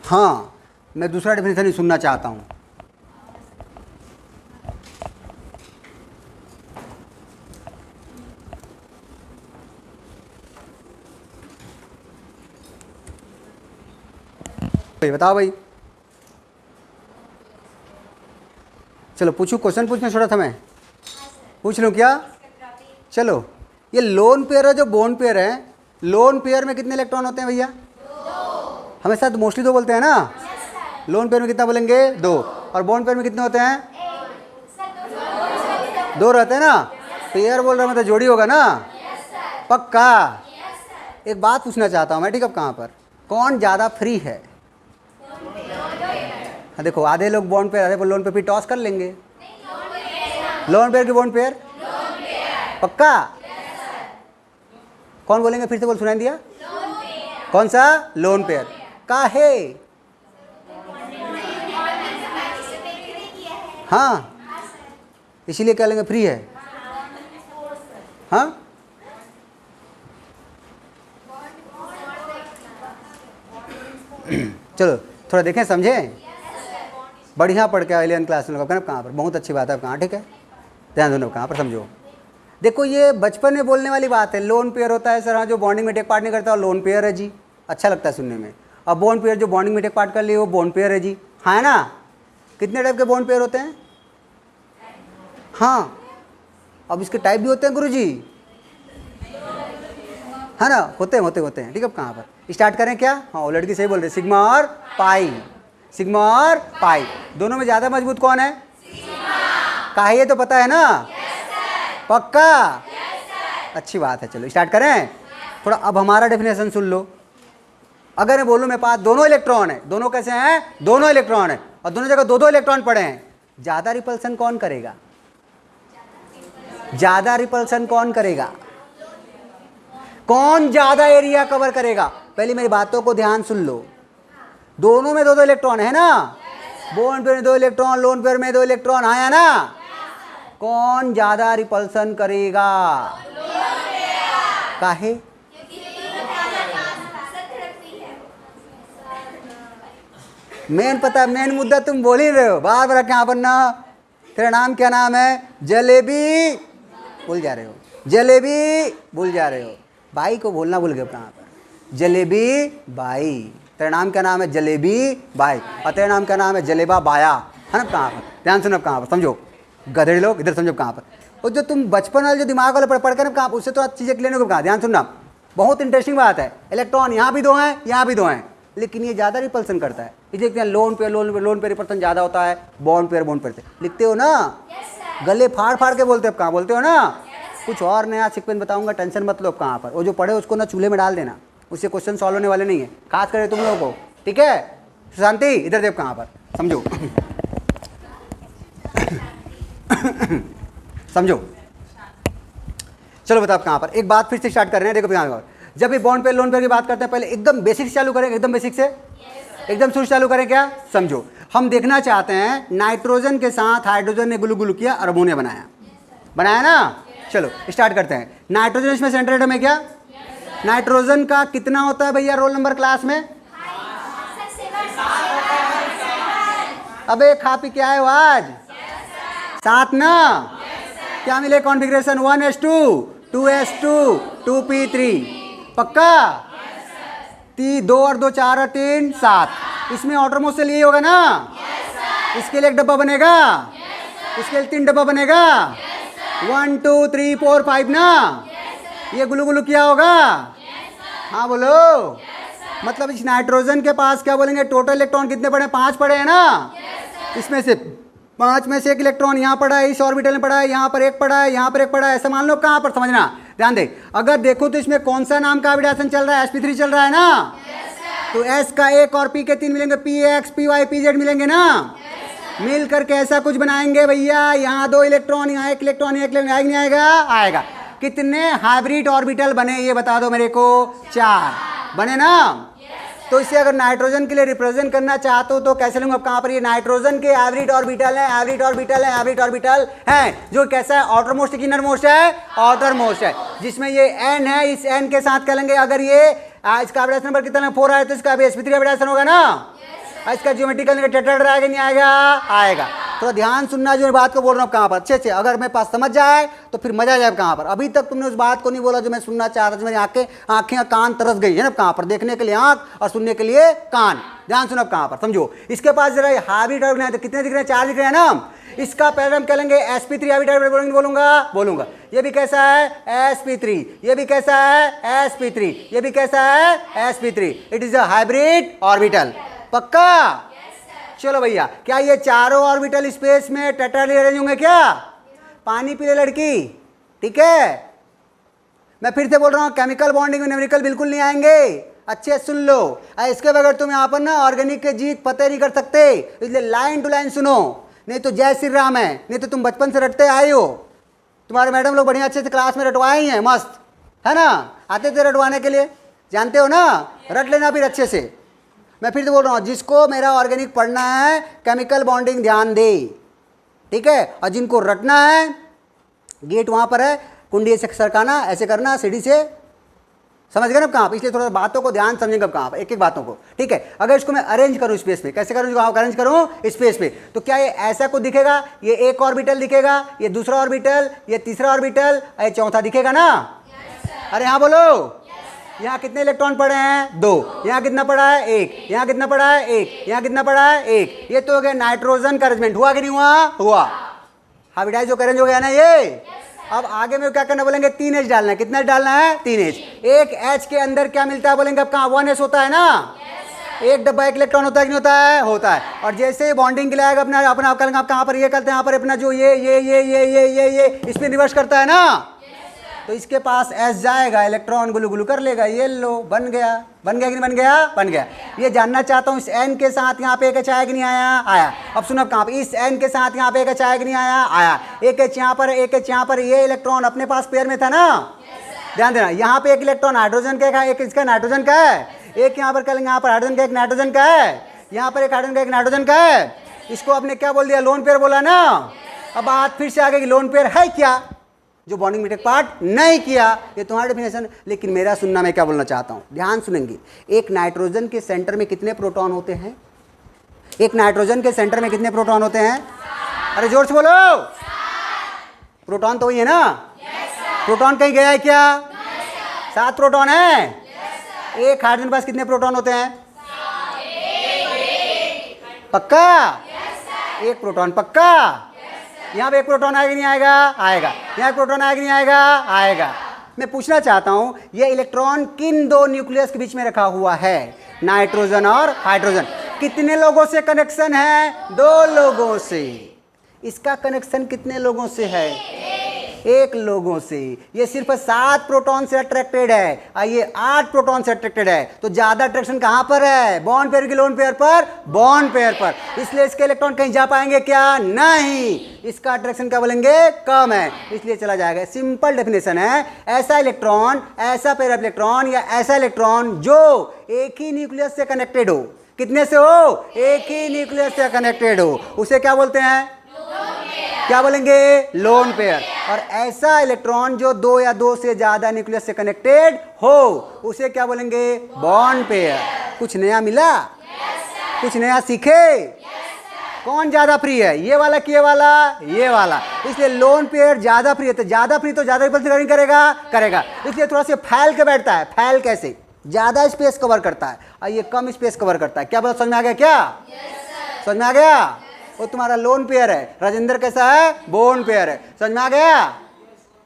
हाँ मैं दूसरा डेफिनेशन ही सुनना चाहता हूँ। बताओ भाई। चलो पूछूं, क्वेश्चन पूछना छोड़ा था मैं, पूछ लूँ क्या? चलो ये लोन पेयर है जो बॉन्ड पेयर है, लोन पेयर में कितने इलेक्ट्रॉन होते हैं भैया? हमेशा तो मोस्टली दो बोलते हैं ना। लोन पेयर में कितना बोलेंगे? दो। और बॉन्ड पेयर में कितने होते हैं? दो रहते हैं ना। पेयर बोल रहा मतलब जोड़ी होगा ना? पक्का? एक बात पूछना चाहता हूँ मैं, ठीक है? कहाँ पर कौन ज़्यादा फ्री है? हाँ देखो, आधे लोग बॉन्ड पेयर, आधे लोन पेयर, फिर टॉस कर लेंगे। लोन पेयर की बॉन्ड पेयर? पक्का? कौन बोलेंगे? फिर से बोल, सुनाई दिया? कौन सा? Lone pair. काहे? हाँ इसीलिए क्या लेंगे, फ्री है। हाँ चलो थोड़ा देखें, समझें, बढ़िया पढ़ के आए 11 क्लास में लोग कहाँ पर, बहुत अच्छी बात है कहाँ, ठीक है, ध्यान दो कहाँ पर, समझो। देखो ये बचपन में बोलने वाली बात है, लोन पेयर होता है सर, हाँ जो बॉन्डिंग में टेक पार्ट नहीं करता वो लोन पेयर है जी, अच्छा लगता है सुनने में। अब बॉन्ड पेयर जो बॉन्डिंग में टेक पार्ट कर लिए वो बॉन्ड पेयर है जी, हाँ है ना। कितने टाइप के बॉन्ड पेयर होते हैं, हाँ अब इसके टाइप भी होते हैं गुरुजी, है ना, होते हैं ठीक है। अब कहाँ पर स्टार्ट करें क्या, हाँ वो लड़की सही बोल रही है, सिग्मा और पाई, सिग्मा और पाई दोनों में ज़्यादा मजबूत कौन है, का है ये तो पता है ना, पक्का, अच्छी बात है। चलो स्टार्ट करें थोड़ा। अब हमारा डेफिनेशन सुन लो। अगर मैं बोलूँ मेरे पास दोनों इलेक्ट्रॉन है, दोनों कैसे हैं, दोनों इलेक्ट्रॉन है और दोनों जगह दो दो इलेक्ट्रॉन पड़े हैं, ज़्यादा रिपल्सन कौन करेगा, ज़्यादा रिपल्सन कौन करेगा, कौन ज़्यादा एरिया कवर करेगा। पहले मेरी बातों को ध्यान सुन लो। दोनों में दो दो इलेक्ट्रॉन है ना, बॉन्ड पेयर में दो इलेक्ट्रॉन, लोन पेयर में दो इलेक्ट्रॉन, आया ना, कौन ज़्यादा रिपल्सन करेगा, काहे, मेन पता, मेन मुद्दा तुम बोल ही रहे हो बार बार क्या पर ना। तेरा नाम क्या नाम है, जलेबी, भूल जा रहे हो, जलेबी भूल जा रहे हो, भाई को बोलना भूल गए कहाँ पर, जलेबी भाई। तेरा नाम क्या नाम है, जलेबी भाई, और तेरा नाम क्या नाम है, जलेबा बाया, है ना। कहाँ पर ध्यान सुनो, कहाँ पर समझो, गधेड़े लोग इधर समझो कहाँ पर। और जो तुम बचपन वाले जो दिमाग वाले पढ़ कर कहाँ, उससे तो चीज़ें क्लियर नहीं, कहाँ ध्यान सुनना, बहुत इंटरेस्टिंग बात है। इलेक्ट्रॉन यहाँ भी दो हैं, यहाँ भी दो हैं, लेकिन ये ज़्यादा रिपल्सन करता है। ये देखते हैं लोन पे रिपल्सन ज़्यादा होता है, बॉन्ड पेयर से। लिखते हो ना, गले फाड़ फाड़ के बोलते हो, कहाँ बोलते हो ना। कुछ और नया सीक्वेंस बताऊंगा, टेंशन मत लो कहाँ पर। वो जो पढ़े उसको ना चूल्हे में डाल देना, उससे क्वेश्चन सॉल्व होने वाले नहीं है, खास करके तुम लोगों को, ठीक है। शांति इधर देव कहाँ पर, समझो समझो। चलो बताओ कहाँ पर, एक बात फिर से स्टार्ट कर रहे हैं। देखो ध्यान, जब भी बॉन्ड पे लोन पे की बात करते हैं पहले एकदम बेसिक चालू करें, एकदम बेसिक से एकदम शुरू चालू करें क्या, समझो। हम देखना चाहते हैं नाइट्रोजन के साथ हाइड्रोजन ने गुलू गुलू किया और अमोनिया बनाया, बनाया ना। चलो स्टार्ट करते हैं। नाइट्रोजन इसमें सेंट्रल एटम है क्या, नाइट्रोजन का कितना होता है भैया रोल नंबर क्लास में, अबे खा पी के आए हो आज, 7 ना। क्या मिले कॉन्फ़िगरेशन, 1s2 2s2 2p3, पक्का। 2 और 2 4 और 3 7, इसमें ऑटोमोस्ट से लिए होगा ना। इसके लिए एक डब्बा बनेगा, इसके लिए 3 डब्बा बनेगा, 1 2 3 4 5 ना। ये गुलू गुलू किया होगा, हाँ बोलो। मतलब इस नाइट्रोजन के पास क्या बोलेंगे, टोटल इलेक्ट्रॉन कितने पड़े, 5 पड़े हैं ना। इसमें से 5 में से एक इलेक्ट्रॉन यहाँ पड़ा है, इस ऑर्बिटल में पड़ा है, यहाँ पर एक पड़ा है, यहाँ पर एक पड़ा है, ऐसा मान लो। कहाँ पर समझना, ध्यान दे। अगर देखो तो इसमें कौन सा नाम का हाइब्रिडेशन चल रहा है, sp3 चल रहा है ना। तो s का 1 और p के 3 मिलेंगे, px py pz मिलेंगे ना। मिल करके ऐसा कुछ बनाएंगे भैया, यहाँ 2 इलेक्ट्रॉन, यहाँ 1 इलेक्ट्रॉन, 1 इलेक्ट्रॉन, आएगा नहीं आएगा, आएगा। कितने हाइब्रिड ऑर्बिटल बने ये बता दो मेरे को, 4 बने ना। तो इसे अगर नाइट्रोजन के लिए रिप्रेजेंट करना चाहते हो तो कैसे लूंगा, कहाँ पर, ये नाइट्रोजन के हाइब्रिड ऑर्बिटल है, हाइब्रिड ऑर्बिटल है, हाइब्रिड ऑर्बिटल है, जो कैसा है, आउटर मोस्ट की इनर मोस्ट है, आउटर मोस्ट है, जिसमें ये n है। इस n के साथ क्या लेंगे, अगर ये इसका हाइब्रिडेशन नंबर कितना 4 आया तो इसका भी sp3 हाइब्रिडेशन होगा ना। इसका ज्योमेट्रिकल टेट्राहेड्रल आएगा नहीं आएगा, आएगा। तो ध्यान सुनना जो बात को बोल रहा हूँ कहाँ पर, अच्छे अगर मेरे पास समझ जाए तो फिर मजा आ जाए। कहाँ पर अभी तक तुमने उस बात को नहीं बोला जो मैं सुनना चाह रहा था, मेरी आंखें कान तरस गई है ना। कहाँ पर देखने के लिए आंख और सुनने के लिए कान, ध्यान सुनो कहाँ पर, समझो। इसके पास जरा हाइब्रिड ऑर्बिटल तो कितने दिख रहे हैं, 4 दिख रहे हैं ना। इसका पहले हम क्या लेंगे, sp3 हाइब्रिड बोलूंगा। ये भी कैसा है, sp3, ये भी कैसा है, sp3, ये भी कैसा है, sp3। It is a hybrid orbital, पक्का। चलो भैया, क्या ये चारों ऑर्बिटल स्पेस में टेट्राहेड्रल अरेंज होंगे क्या, पानी पी ले लड़की, ठीक है। मैं फिर से बोल रहा हूँ, केमिकल बॉन्डिंग में न्यूमेरिकल बिल्कुल नहीं आएंगे, अच्छे सुन लो। इसके बगैर तुम यहाँ पर ना ऑर्गेनिक के जीत पते नहीं कर सकते, इसलिए लाइन टू लाइन सुनो, नहीं तो जय श्री राम है, नहीं तो तुम बचपन से रटते आए हो। तुम्हारे मैडम लोग बढ़िया अच्छे से क्लास में रटवाए ही हैं, मस्त है ना, आते थे रटवाने के लिए, जानते हो ना, रट लेना फिर अच्छे से। मैं फिर से बोल रहा हूँ, जिसको मेरा ऑर्गेनिक पढ़ना है, केमिकल बॉन्डिंग ध्यान दे, ठीक है। और जिनको रटना है, गेट वहां पर है, कुंडी ऐसे सरकाना, ऐसे करना सीढ़ी से, समझ गए ना कहाँ पर। इसलिए थोड़ा बातों को ध्यान समझेंगे कहाँ पर, एक एक बातों को, ठीक है। अगर इसको मैं अरेंज करूँ स्पेस में, कैसे करूँ, अरेंज करूँ स्पेस में, तो क्या ये ऐसा कुछ दिखेगा, ये एक ऑर्बिटल दिखेगा, ये दूसरा ऑर्बिटल, ये तीसरा ऑर्बिटल, ये चौथा दिखेगा ना। अरे हाँ बोलो। यहाँ कितने इलेक्ट्रॉन पड़े हैं, 2। यहाँ कितना पड़ा है, 1। यहाँ कितना पड़ा है, 1। यहाँ कितना पड़ा है, 1। ये तो हो गया नाइट्रोजन का अरेंजमेंट। हुआ कि नहीं हुआ, हुआ। हाइब्रिडाइज जो अरेंज हो गया ना ये। अब आगे में क्या करना बोलेंगे, 3H डालना है। कितना डालना है, 3H। एक H के अंदर क्या मिलता है बोलेंगे, अब कहाँ 1S होता है ना। एक डब्बा एक इलेक्ट्रॉन होता है कि नहीं होता है, होता है। और जैसे बॉन्डिंग के लिए आएगा अपना अपना आप कहाँ पर ये करते हैं, यहाँ पर अपना जो ये इस पर रिवर्स करता है ना, तो इसके पास S जाएगा, इलेक्ट्रॉन गुलू गुलू कर लेगा, ये लो बन गया। बन गया कि नहीं बन गया, बन गया। ये जानना चाहता हूँ इस N के साथ यहाँ पे एक H आया कि नहीं आया, आया। अब सुनो अब कहाँ पे, इस N के साथ यहाँ पे एक H आया कि नहीं आया, आया। एक H यहाँ पर, एक H यहाँ पर, ये इलेक्ट्रॉन अपने पास पेयर में था ना। ध्यान देना, यहाँ पे एक इलेक्ट्रॉन हाइड्रोजन का है, एक इसका नाइट्रोजन का है, एक यहाँ पर करेंगे, यहाँ पर हाइड्रोजन का एक नाइट्रोजन का है, यहाँ पर एक हाइड्रोजन का एक नाइट्रोजन का है। इसको आपने क्या बोल दिया, लोन पेयर बोला ना। अब बात फिर से आ गई कि लोन पेयर है क्या, जो बॉन्डिंग में टेक पार्ट नहीं किया। ये तुम्हारा डेफिनेशन, लेकिन मेरा सुनना, मैं क्या बोलना चाहता हूं, ध्यान सुनेंगे। एक नाइट्रोजन के सेंटर में कितने प्रोटॉन होते हैं, एक नाइट्रोजन के सेंटर में कितने प्रोटॉन होते हैं, अरे जोर से बोलो। प्रोटॉन तो वही है ना, प्रोटॉन कहीं गया है क्या, 7 प्रोटॉन है। एक हाइड्रोजन के पास कितने प्रोटॉन होते हैं, पक्का, एक प्रोटॉन पक्का। यहाँ पे एक प्रोटॉन आएगा नहीं आएगा, आएगा। यहाँ एक प्रोटॉन आएगा नहीं आएगा, आएगा। मैं पूछना चाहता हूँ, ये इलेक्ट्रॉन किन 2 न्यूक्लियस के बीच में रखा हुआ है, नाइट्रोजन और हाइड्रोजन। कितने लोगों से कनेक्शन है, 2 लोगों से। इसका कनेक्शन कितने लोगों से है, 1 लोगों से। ये सिर्फ 7 प्रोटॉन से अट्रैक्टेड है और ये 8 प्रोटॉन से अट्रैक्टेड है। तो ज्यादा अट्रैक्शन कहां पर है, बॉन्ड पेयर की लोन पेयर पर, बॉन्ड पेयर पर। इसलिए इसके इलेक्ट्रॉन कहीं जा पाएंगे क्या, नहीं। इसका अट्रैक्शन क्या बोलेंगे, कम है, इसलिए चला जाएगा। सिंपल डेफिनेशन है, ऐसा इलेक्ट्रॉन, ऐसा पेयर ऑफ इलेक्ट्रॉन या ऐसा इलेक्ट्रॉन जो एक ही न्यूक्लियस से कनेक्टेड हो, कितने से हो, एक ही न्यूक्लियस से कनेक्टेड हो, उसे क्या बोलते हैं, क्या बोलेंगे, लोन पेयर। और ऐसा इलेक्ट्रॉन जो 2 या 2 से ज्यादा न्यूक्लियस से कनेक्टेड हो, उसे क्या बोलेंगे, बॉन्ड पेयर। कुछ नया मिला, कुछ नया सीखे। कौन ज्यादा फ्री है, ये वाला कि ये वाला, ये वाला। इसलिए लोन पेयर ज्यादा फ्री है, तो ज्यादा फ्री तो ज्यादा रिपल्स करेगा, करेगा। इसलिए थोड़ा सा फैल के बैठता है। फैल कैसे, ज्यादा स्पेस कवर करता है और ये कम स्पेस कवर करता है। क्या बात समझ में आ गया, क्या समझ में आ गया। वो तुम्हारा लोन पेयर है, राजेंद्र कैसा है, बॉन्ड पेयर है। समझ में आ गया,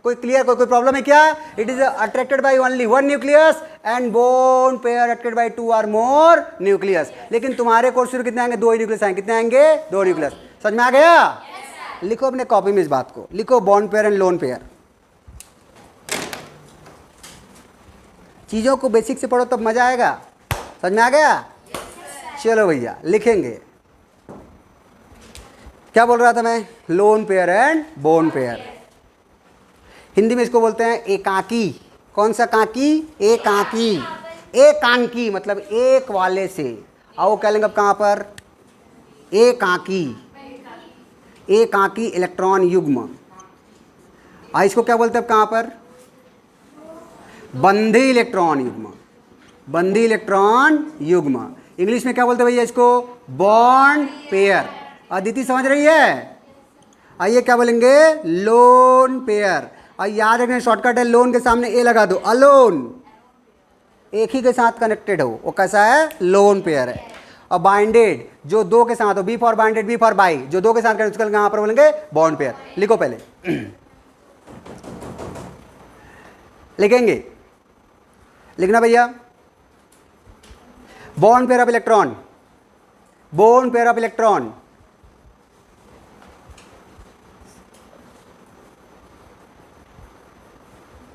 कोई क्लियर, कोई प्रॉब्लम है क्या। It is attracted by only 1 nucleus and bond pair attracted by 2 और मोर न्यूक्लियस। लेकिन तुम्हारे कोर्स में कितने आएंगे, 2 ही न्यूक्लियस आएंगे। कितने आएंगे, 2 न्यूक्लियस। समझ में आ गया। लिखो अपने कॉपी में इस बात को, लिखो bond pair and lone pair. चीजों को बेसिक से पढ़ो तब मजा आएगा। समझ में आ गया। चलो भैया लिखेंगे, क्या बोल रहा था मैं, lone pair and bond pair. Hindi में इसको बोलते हैं एकाकी। कौन सा काकी, एकाकी। एकांकी मतलब एक वाले से। आओ क्या लेंगे अब कहां पर, एकाकी। एकाकी इलेक्ट्रॉन युग्म। इसको क्या बोलते हैं अब कहां पर, बंधी इलेक्ट्रॉन युग्म। बंधी इलेक्ट्रॉन युग्म। इंग्लिश में क्या बोलते हैं भैया इसको, बॉन्ड पेयर। अदिति समझ रही है। आइए क्या बोलेंगे, लोन पेयर। और याद रखना शॉर्टकट है, लोन के सामने ए लगा दो, अलोन। एक ही के साथ कनेक्टेड हो, वो कैसा है, लोन पेयर है। और बाइंडेड जो 2 के साथ हो, B for binded, B for by, जो 2 के साथ कनेक्टेड, यहाँ पर बोलेंगे बॉन्ड पेयर। लिखो पहले लिखेंगे, लिखना भैया, bond pair of electron, bond pair of electron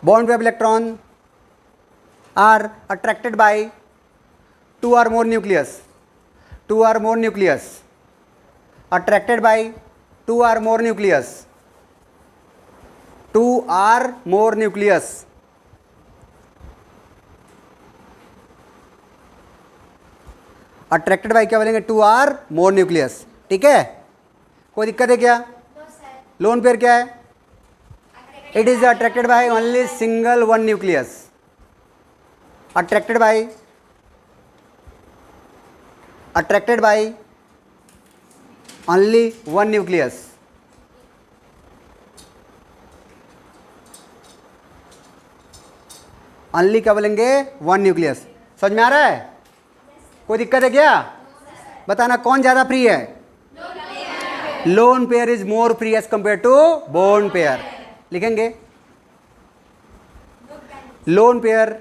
bond pair of electron are attracted by 2 or more nucleus, 2 or more nucleus, attracted by 2 or more nucleus, 2 or more nucleus, attracted by क्या बोलेंगे, 2 or more nucleus। ठीक है, कोई दिक्कत है क्या, lone pair क्या है? It is attracted by only single one nucleus, attracted by only one nucleus. Only क्या बोलेंगे? One nucleus. समझ में आ रहा है? कोई दिक्कत है क्या? बताना कौन ज्यादा फ्री है? Lone pair is more free as compare to bond pair. लिखेंगे लोन पेयर,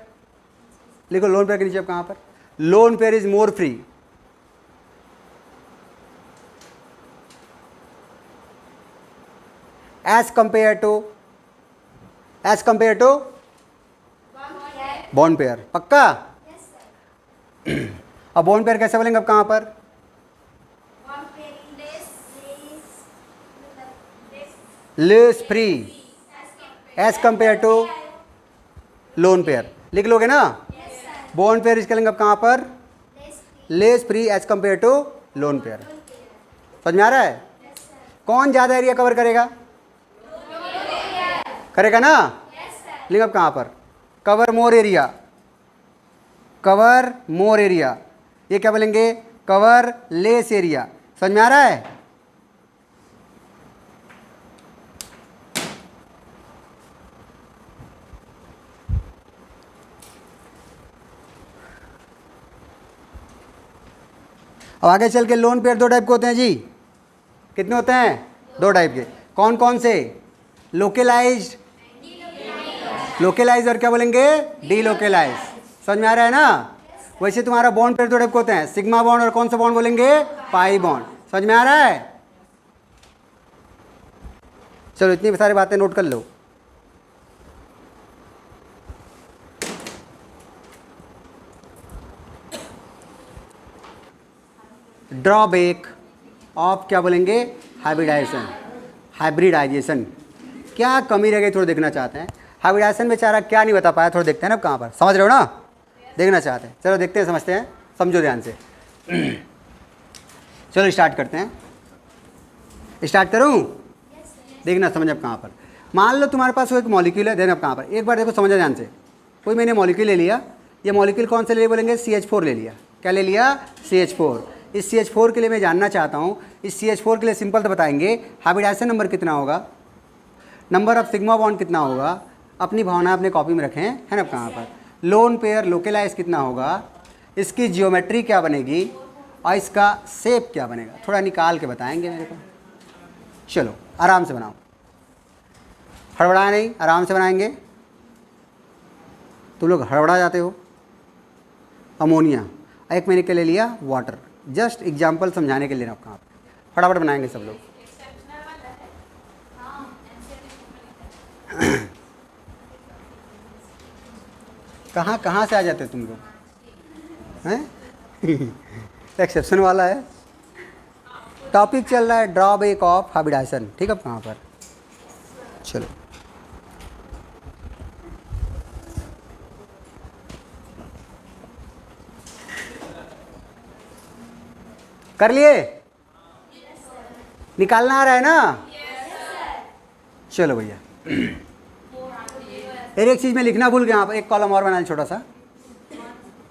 लिखो लोन पेयर के नीचे कहां पर? Lone pair is more free as compare to bond pair. पक्का? अब बॉन्ड पेयर कैसे बोलेंगे? अब कहां पर? Less free as compare to lone pair. लिख लोगे ना? बॉन्ड पेयर इसके लेंगे अब कहां पर? Less free as compare to lone pair. समझ में आ रहा है? कौन ज्यादा एरिया कवर करेगा? करेगा ना? लिख अब कहां पर? Cover more area, cover more area. ये क्या बोलेंगे? Cover less area. समझ में आ रहा है? अब आगे चल के लोन पेयर दो टाइप के होते हैं जी। कितने होते हैं? दो टाइप के। कौन कौन से? लोकलाइज्ड, लोकलाइज और क्या बोलेंगे? डीलोकलाइज। समझ में आ रहा है ना? वैसे तुम्हारा बॉन्ड पेयर दो टाइप के होते हैं, सिग्मा बॉन्ड और कौन सा बॉन्ड बोलेंगे? Pi bond. समझ में आ रहा है? चलो इतनी सारी बातें नोट कर लो। ड्रॉबैक ऑफ क्या बोलेंगे? हाइब्रिडाइजेशन। हाइब्रिडाइजेशन क्या कमी रह गई थोड़ा देखना चाहते हैं। हाइब्रिडाइजेशन बेचारा क्या नहीं बता पाया, थोड़ा देखते हैं ना कहाँ पर। समझ रहे हो ना? देखना चाहते हैं, चलो देखते हैं, समझते हैं, समझो ध्यान से। चलो स्टार्ट करते हैं। स्टार्ट करूँ? देखना समझ अब कहाँ पर। मान लो तुम्हारे पास वो एक मॉलिक्यूल है, देखना अब कहाँ पर। एक बार देखो, समझो ध्यान से। कोई मैंने मॉलिक्यूल ले लिया, ये मॉलिक्यूल कौन से ले बोलेंगे? CH4 ले लिया। क्या ले लिया? CH4। इस CH4 के लिए मैं जानना चाहता हूँ, इस CH4 के लिए सिंपल तो बताएंगे, हाइब्रिडाइजेशन नंबर कितना होगा, नंबर ऑफ सिग्मा बॉन्ड कितना होगा, अपनी भावना अपने कॉपी में रखें, है ना? कहाँ पर? लोन पेयर लोकलाइज कितना होगा, इसकी जियोमेट्री क्या बनेगी और इसका शेप क्या बनेगा, थोड़ा निकाल के बताएंगे मेरे को। चलो आराम से बनाओ, हड़बड़ा नहीं, आराम से बनाएंगे। तुम लोग हड़बड़ा जाते हो। अमोनिया, एक मैंने के ले लिया वाटर, जस्ट एग्जाम्पल समझाने के लिए ना। कहाँ फटाफट बनाएंगे सब लोग। कहाँ कहाँ से आ जाते हो तुम लोग हैं? एक्सेप्शन वाला है। टॉपिक चल रहा है ड्रॉबैक ऑफ हाइब्रिडाइजेशन। ठीक है, कहाँ पर? चलो कर लिए? निकालना आ रहा है ना? चलो भैया, एक चीज़ मैं लिखना भूल गया, यहाँ पर एक कॉलम और बनाना छोटा सा।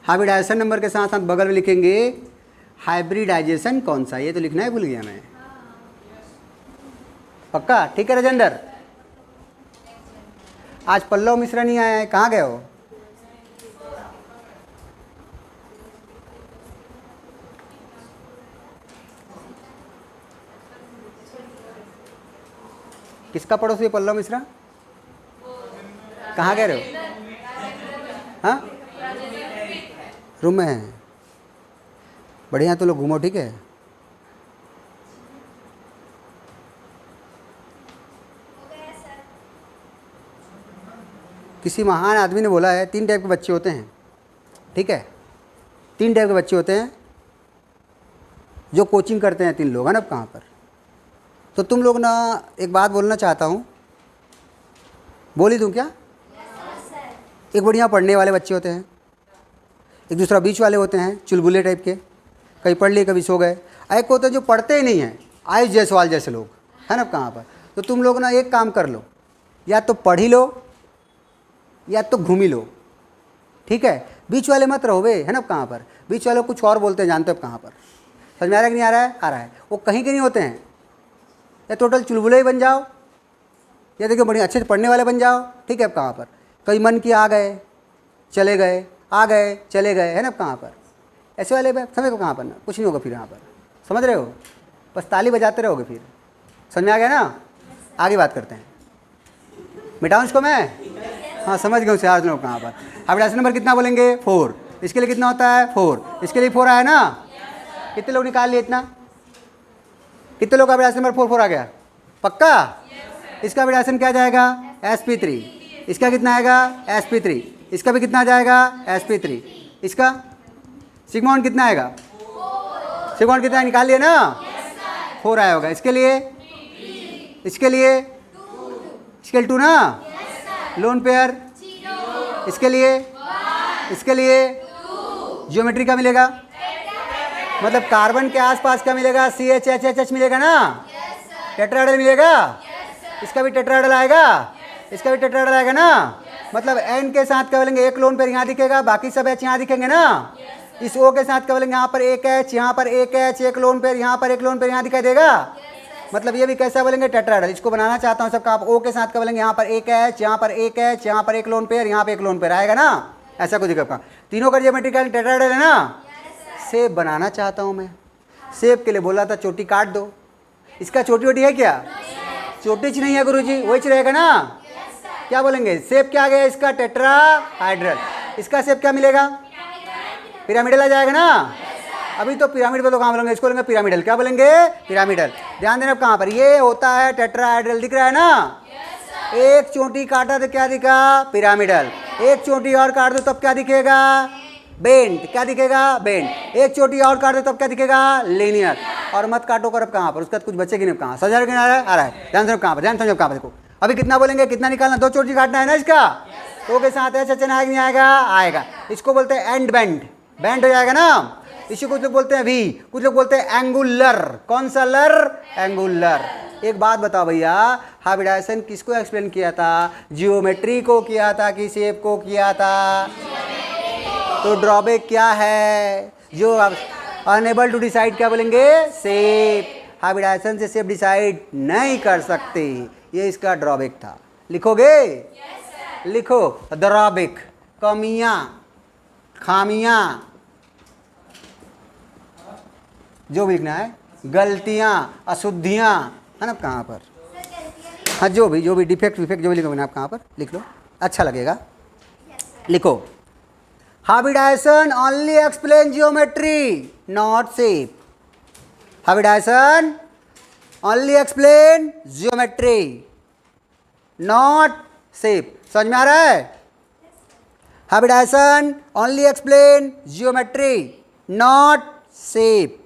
हाइब्रिडाइजेशन नंबर के साथ साथ बगल में लिखेंगे हाइब्रिडाइजेशन कौन सा, ये तो लिखना ही भूल गया मैं। पक्का? ठीक है राजेंद्र। आज पल्लव मिश्रा नहीं आया है, कहाँ गए हो? किसका पड़ोसी है पल्लव मिश्रा? कहाँ गए रहे हो? हाँ, रूम में है। बढ़िया, तो लोग घूमो। ठीक है, किसी महान आदमी ने बोला है 3 टाइप के बच्चे होते हैं। ठीक है, 3 टाइप के बच्चे होते हैं जो कोचिंग करते हैं, 3 लोग हैं ना। कहाँ पर? तो तुम लोग ना, एक बात बोलना चाहता हूँ, बोल ही दूँ क्या? एक बढ़िया पढ़ने वाले बच्चे होते हैं, एक दूसरा बीच वाले होते हैं, चुलबुले टाइप के, कभी पढ़ लिए कभी सो गए। एक होते हैं जो पढ़ते ही नहीं हैं, आयुष जायसवाल जैसे लोग, है ना। कहाँ पर? तो तुम लोग ना एक काम कर लो, या तो पढ़ ही लो या तो घूम ही लो, ठीक है। बीच वाले मत रहो बे, है ना। कहाँ पर बीच वाले कुछ और बोलते हैं, जानते हो कहाँ पर। समझ में आ रहा है कि नहीं आ रहा है? आ रहा है। वो कहीं के नहीं होते हैं, या टोटल चुलबुले ही बन जाओ, या देखिए बढ़िया अच्छे से पढ़ने वाले बन जाओ, ठीक है। अब कहाँ पर कई मन की आ गए चले गए, आ गए चले गए, है ना। कहाँ पर ऐसे वाले समझ को कहाँ पर ना कुछ नहीं होगा फिर यहाँ पर, समझ रहे हो। बस ताली बजाते रहोगे फिर। समझ में आ गया ना। आगे बात करते हैं। मिटाऊँ इसको मैं? हाँ समझ गए उसे। आज लोग कहाँ पर हाइब्रिडाइजेशन नंबर कितना बोलेंगे? 4। इसके लिए कितना होता है? 4। इसके लिए 4 आया ना। कितने लोग निकाल लिए इतना? कितने लोग का हाइब्रिडाइजेशन नंबर 4 आ गया? पक्का? इसका हाइब्रिडाइजेशन क्या जाएगा? sp3। इसका कितना आएगा? sp3। इसका भी कितना आ जाएगा? sp3। इसका सिग्मा बॉन्ड कितना आएगा? सिग्मा बॉन्ड कितना निकाल लिए ना? 4 आया होगा। इसके लिए इसके लिए 2 ना। लोन पेयर इसके लिए ज्योमेट्री का मिलेगा, मतलब कार्बन के आसपास का मिलेगा, CH मिलेगा ना। टेट्राहेड्रल मिलेगा। इसका भी टेट्राहेड्रल आएगा, इसका भी टेट्राहेड्रल आएगा ना। मतलब N के साथ क्या बोलेंगे? एक लोन पेयर यहाँ दिखेगा, बाकी सब H यहाँ दिखेंगे ना। इस O के साथ क्या बोलेंगे? यहाँ पर एक H, यहाँ पर एक H, एक लोन पेयर यहाँ पर, एक लोन पेयर यहाँ दिखाई देगा। मतलब ये भी कैसा बोलेंगे? टेट्राहेड्रल। इसको बनाना चाहता हूँ सबका। आप O के साथ क्या बोलेंगे? यहाँ पर एक H, यहाँ पर एक H, यहाँ पर एक लोन पेयर, यहाँ पे एक लोन पेयर आएगा ना। ऐसा कुछ दिखेगा। तीनों का ज्योमेट्रिकल टेट्राहेड्रल है ना। शेप बनाना चाहता हूँ मैं। शेप के लिए बोला था चोटी काट दो। इसका चोटी वोटी है क्या? चोटी नहीं है गुरुजी, वही रहेगा ना। क्या बोलेंगे? शेप क्या आ गया इसका? टेट्राहाइड्रल। इसका शेप क्या मिलेगा? पिरामिडल आ जाएगा ना। अभी तो पिरामिड बोलो, कहाँ बोलेंगे? इसको बोलेंगे पिरामिडल। क्या बोलेंगे? पिरामिडल। ध्यान देना कहाँ पर ये होता है टेट्राहाइड्रल। दिख रहा है ना। एक चोटी काटा तो क्या दिखा? पिरामिडल। एक चोटी और काट दो तब क्या दिखेगा? बेंट। क्या दिखेगा? बेंट। एक चोटी और काट दो तब क्या दिखेगा? लीनियर। और मत काटो कर अब कहाँ पर, उसका कुछ बचेगी नहीं। कहाँ समझ आ रहा है? ध्यान समझो कहाँ पर, ध्यान समझो कहाँ पर। देखो अभी कितना बोलेंगे, कितना निकालना? 2 चोटी काटना है ना इसका। तो के साथ ऐसा चना आएगा नहीं आएगा? आएगा। इसको बोलते हैं एंड बेंड। बेंड हो जाएगा ना। इसी कुछ लोग बोलते हैं वी, कुछ लोग बोलते हैं एंगुलर। कौन सा लर? एंगुलर। एक बात बताओ भैया, हाइब्रिडाइजेशन किसको एक्सप्लेन किया था? जियोमेट्री को किया था कि शेप को किया था? तो ड्रॉबैक क्या है? जो अनएबल टू डिसाइड क्या बोलेंगे? शेप। हाइब्रिडाइजेशन से शेप डिसाइड नहीं कर सकते, ये इसका ड्रॉबैक था। लिखोगे? लिखो ड्रॉबैक। कमियां, खामियां, जो भी लिखना है, गलतियां, अशुद्धियां, है ना। कहाँ पर हाँ जो भी डिफेक्ट विफेक्ट जो भी लिखोगे ना आप कहाँ पर लिख लो, अच्छा लगेगा। लिखो hybridization only explain geometry not shape. Hybridization only explain geometry not shape. समझ में आ रहा है? Hybridization only explain geometry not shape.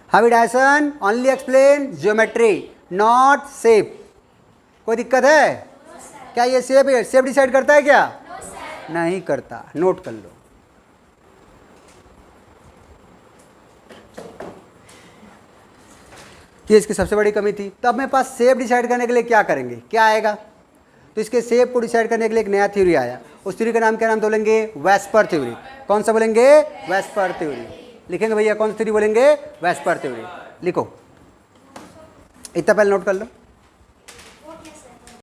Hybridization only explain geometry not shape. कोई दिक्कत है क्या? ये शेप डिसाइड करता है क्या? नहीं करता। नोट कर लो। ये इसकी सबसे बड़ी कमी थी। तो अब मेरे पास शेप डिसाइड करने के लिए क्या करेंगे? क्या आएगा? तो इसके शेप को डिसाइड करने के लिए एक नया थ्योरी आया। उस थ्योरी का नाम क्या नाम तो बोलेंगे? VSEPR theory. कौन सा बोलेंगे? VSEPR theory. लिखेंगे भैया कौन सी थ्योरी बोलेंगे? VSEPR theory. लिखो, इतना पहले नोट कर लो।